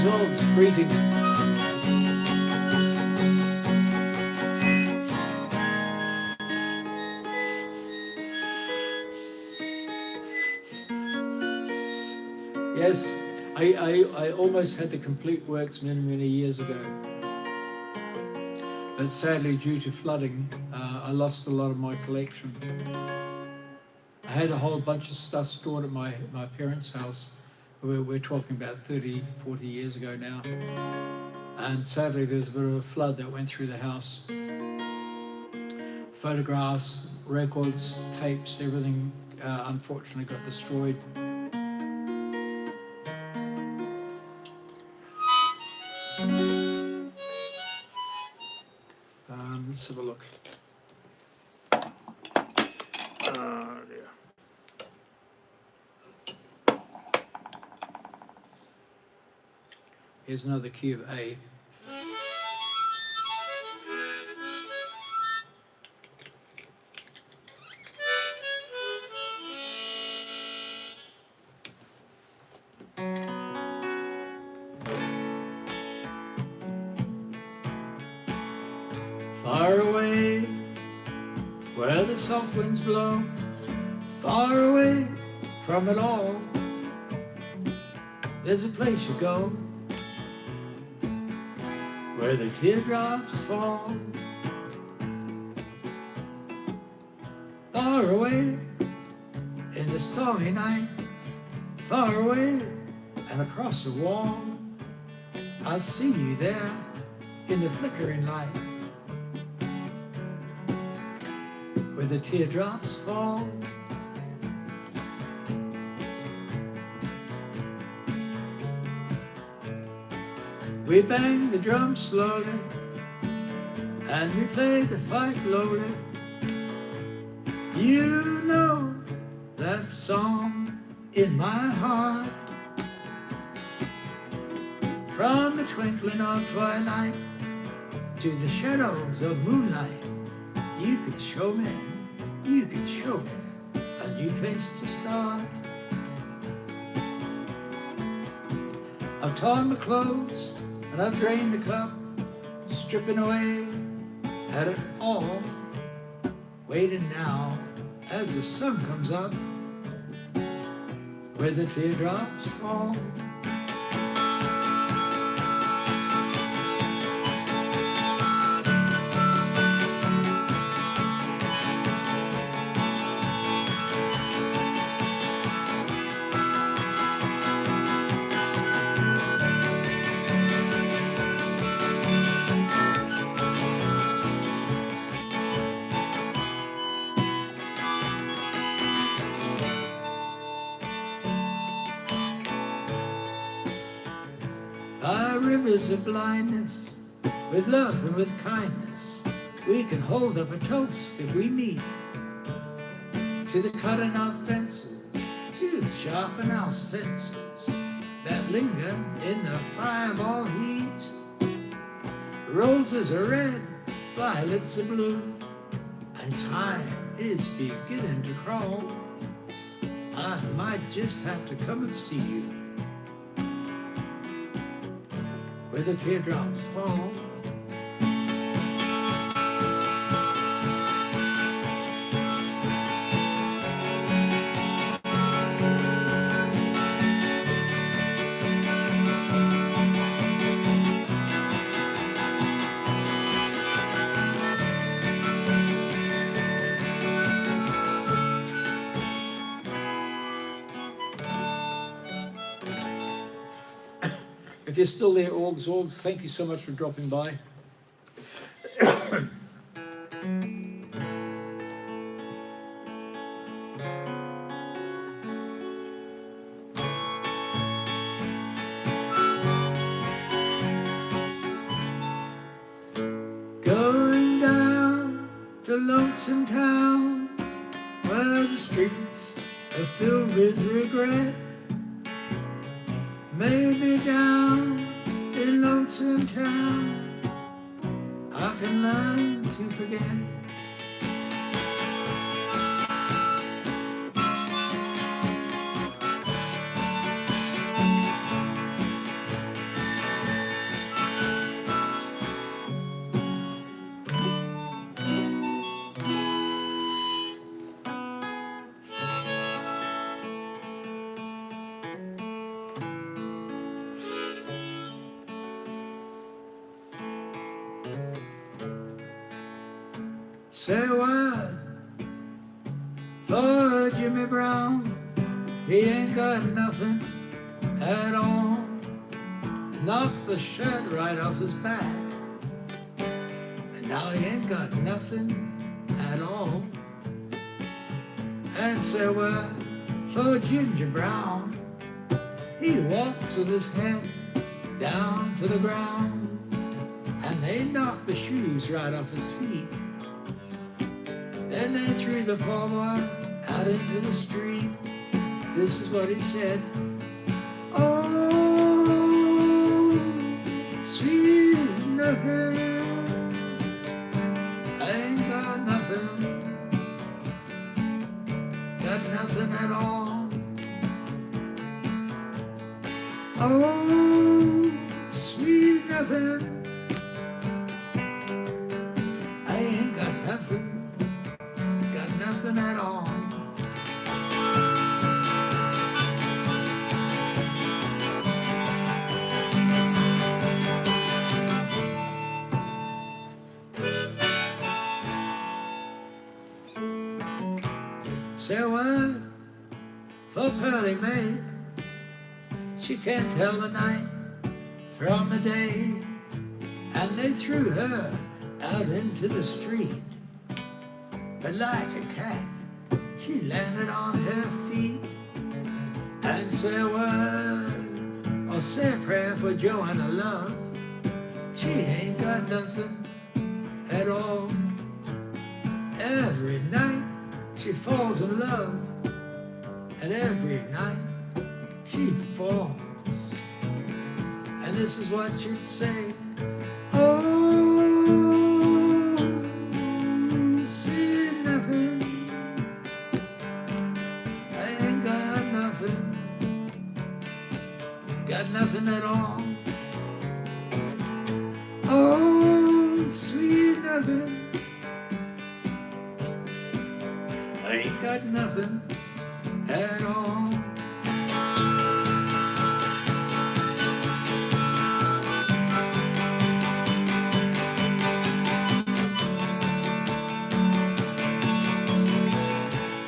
Zorgs greeting. Yes, I almost had the complete works many years ago. But sadly, due to flooding, I lost a lot of my collection. I had a whole bunch of stuff stored at my parents' house. We're talking about 30, 40 years ago now. And sadly, there was a bit of a flood that went through the house. Photographs, records, tapes, everything unfortunately got destroyed. Let's have a look. Oh dear. Here's another key of A. Far away, where the soft winds blow, far away from it all, there's a place you go, where the teardrops fall. Far away in the stormy night, far away and across the wall, I'll see you there in the flickering light, where the teardrops fall. We bang the drum slowly, and we play the fife lowly. You know that song in my heart, from the twinkling of twilight to the shadows of moonlight. You could show me a new place to start. I've torn my clothes and I've drained the cup, stripping away at it all, waiting now as the sun comes up, where the teardrops fall. Our rivers of blindness, with love and with kindness, we can hold up a toast if we meet, to the cutting of fences, to sharpen our senses that linger in the fireball heat. Roses are red, violets are blue, and time is beginning to crawl. I might just have to come and see you, where the teardrops fall. If you're still there, Orgs, thank you so much for dropping by. Going down to Lonesome Town, where the streets are filled with regret. Maybe down in Lonesome Town, I can learn to forget. Say what for Jimmy Brown? He ain't got nothing at all. Knocked the shirt right off his back, and now he ain't got nothing at all. And say what for Ginger Brown? He walks with his head down to the ground, and they knocked the shoes right off his feet. Then they threw the poor boy out into the street. This is what he said: oh, sweet nothing, I ain't got nothing at all. Oh, sweet nothing, I ain't got nothing at all. Say what for Pearly Mae? She can't tell the night from the day, and they threw her out into the street. But like a cat, she landed on her feet. And say a word or say a prayer for Joanna Love. She ain't got nothing at all. Every night she falls in love, and every night she falls. And this is what she'd say: oh, see nothing, I ain't got nothing at all. Oh, sweet nothing, I ain't got nothing at all.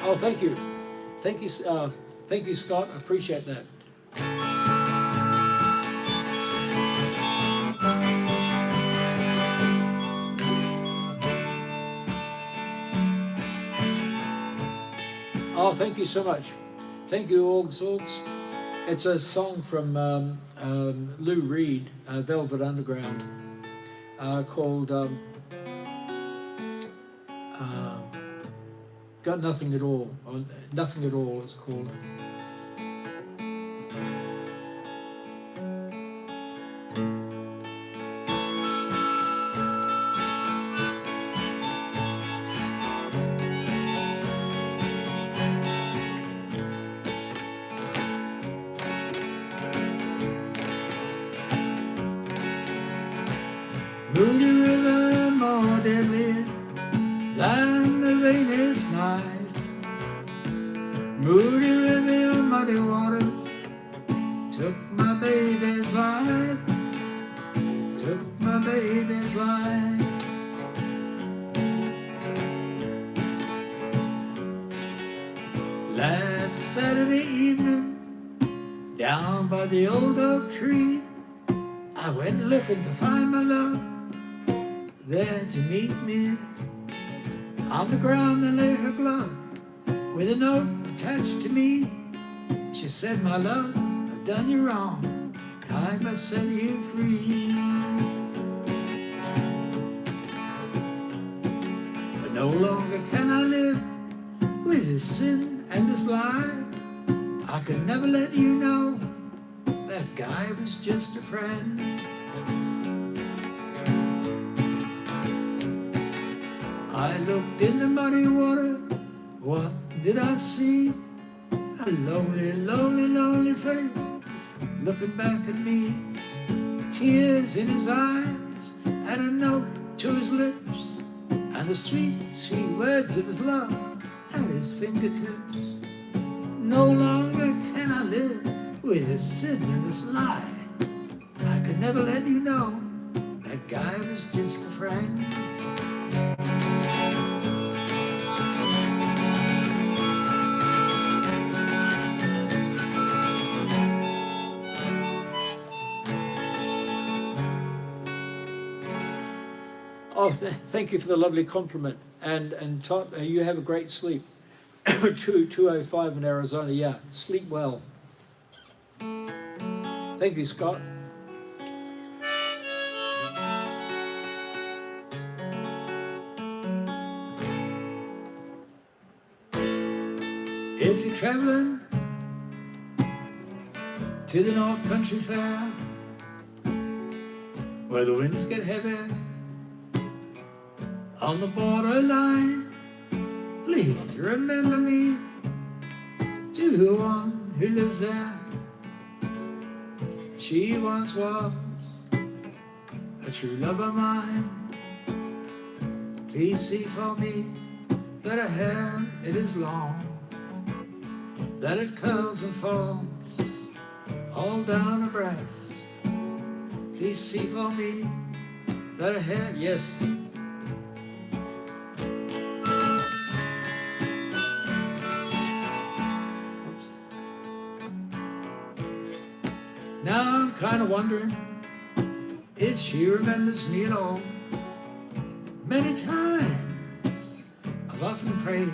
Oh, thank you, Scott. I appreciate that. Oh, thank you so much. Thank you, Augs. It's a song from Lou Reed, Velvet Underground, called Got Nothing at All, or Nothing at All it's called. Moody river more deadly than the rainiest night. Moody river, muddy water, took my baby's life, took my baby's life. Last Saturday evening, down by the old oak tree, I went looking to find my love there to meet me. On the ground there lay her glove with a note attached to me. She said, my love, I've done you wrong, I must set you free. But no longer can I live with this sin and this lie. I could never let you know that guy was just a friend. I looked in the muddy water, what did I see? A lonely, lonely, lonely face looking back at me. Tears in his eyes and a note to his lips, and the sweet, sweet words of his love at his fingertips. No longer can I live with this sin and this lie. I could never let you know that guy was just a friend. Oh, thank you for the lovely compliment. And Todd, you have a great sleep. 2:05 in Arizona. Yeah, sleep well. Thank you, Scott. If you're traveling to the North Country Fair, where the winds get heavy on the borderline, please remember me to the one who lives there. She once was a true love of mine. Please see for me that her hair, it is long, that it curls and falls all down her breast. Please see for me that her hair, yes. Now I'm kind of wondering if she remembers me at all. Many times I've often prayed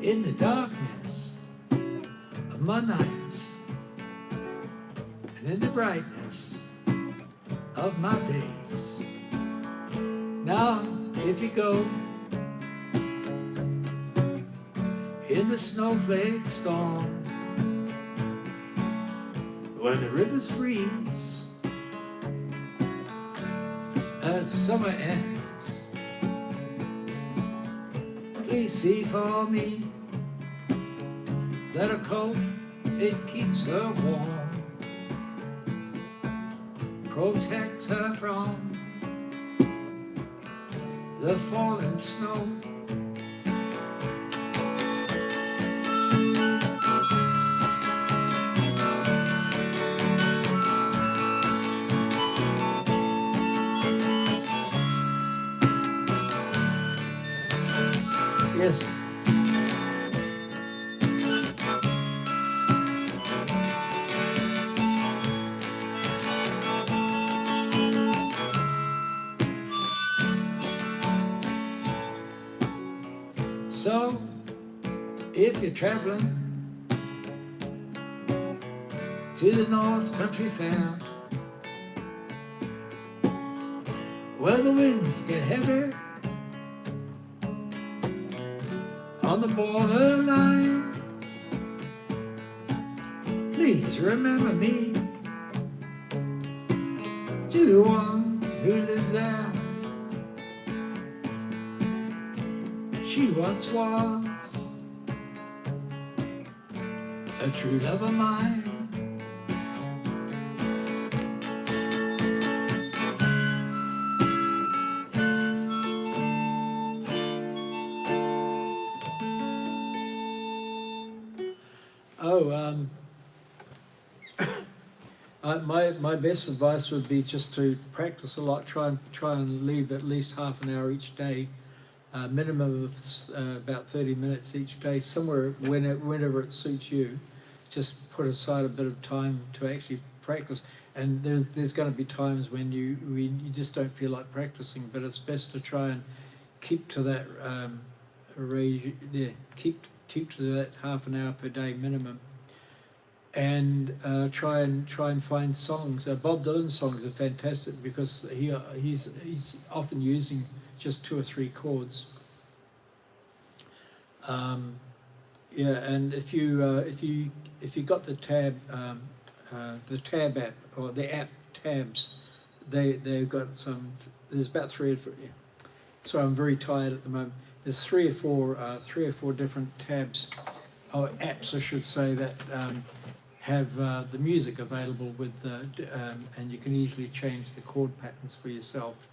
in the darkness of my nights and in the brightness of my days. Now if you go in the snowflake storm, when the rivers freeze and summer ends, please see for me that a coat, it keeps her warm, protects her from the falling snow. Yes. So, if you're traveling to the North Country Fair, where the winds get heavy on the borderline, please remember me to the one who lives there. She once was a true love of mine. My best advice would be just to practice a lot. Try and leave at least half an hour each day, minimum of about 30 minutes each day, somewhere whenever it suits you. Just put aside a bit of time to actually practice. And there's going to be times when you just don't feel like practicing, but it's best to try and keep to that keep to that half an hour per day minimum. And try and find songs. Bob Dylan's songs are fantastic because he's often using just 2 or 3 chords. Yeah, and if you got the tab app or the app tabs, they've got some. There's about 3 or 4. Yeah. Sorry, I'm very tired at the moment. There's 3 or 4 different tabs, or apps, I should say, that have the music available with, and you can easily change the chord patterns for yourself.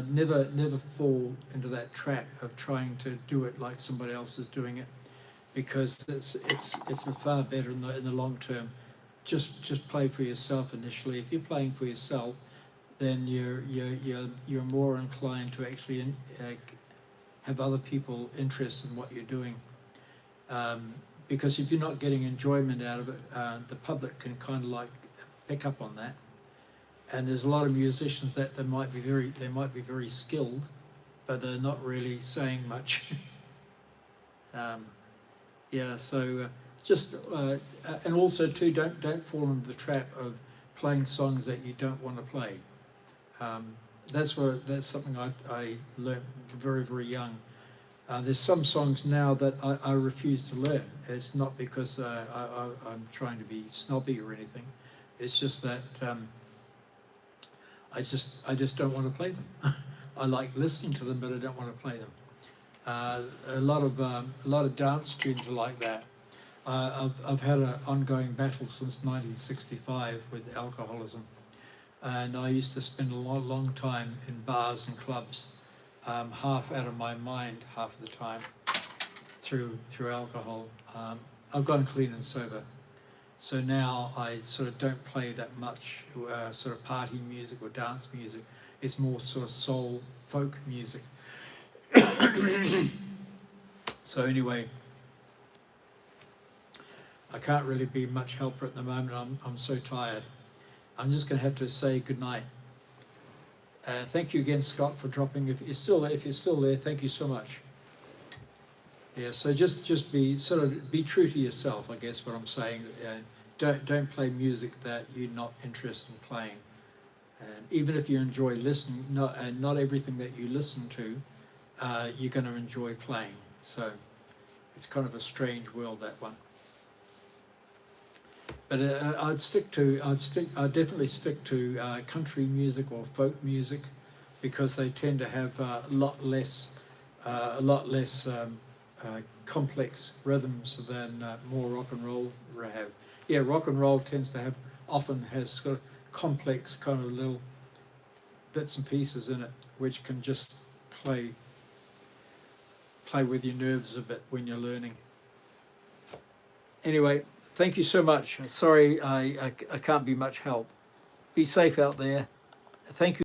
Never fall into that trap of trying to do it like somebody else is doing it, because it's far better in the long term. Just play for yourself initially. If you're playing for yourself, then you're more inclined to actually have other people interested in what you're doing. Because if you're not getting enjoyment out of it, the public can kind of like pick up on that. and there's a lot of musicians that they might be very skilled, but they're not really saying much. Yeah, so just and also too, don't fall into the trap of playing songs that you don't want to play. That's something I learned very young. There's some songs now that I refuse to learn. It's not because I'm trying to be snobby or anything. It's just that I just don't want to play them. I like listening to them, but I don't want to play them. A lot of dance tunes are like that. I've had an ongoing battle since 1965 with alcoholism, and I used to spend a long time in bars and clubs, half out of my mind half of the time through alcohol. I've gone clean and sober, so now I sort of don't play that much sort of party music or dance music. It's more sort of soul folk music. So anyway, I can't really be much helper at the moment. I'm so tired. I'm just going to have to say good night. Thank you again, Scott, for dropping. If you're still there, thank you so much. Yeah. So just be true to yourself, I guess. What I'm saying. Don't play music that you're not interested in playing. And even if you enjoy listening, not everything that you listen to, you're going to enjoy playing. So it's kind of a strange world, that one. But I'd definitely stick to country music or folk music, because they tend to have a lot less complex rhythms than more rock and roll have. Yeah, rock and roll often has sort of complex kind of little bits and pieces in it, which can just play with your nerves a bit when you're learning. Anyway, thank you so much. Sorry I can't be much help. Be safe out there. Thank you.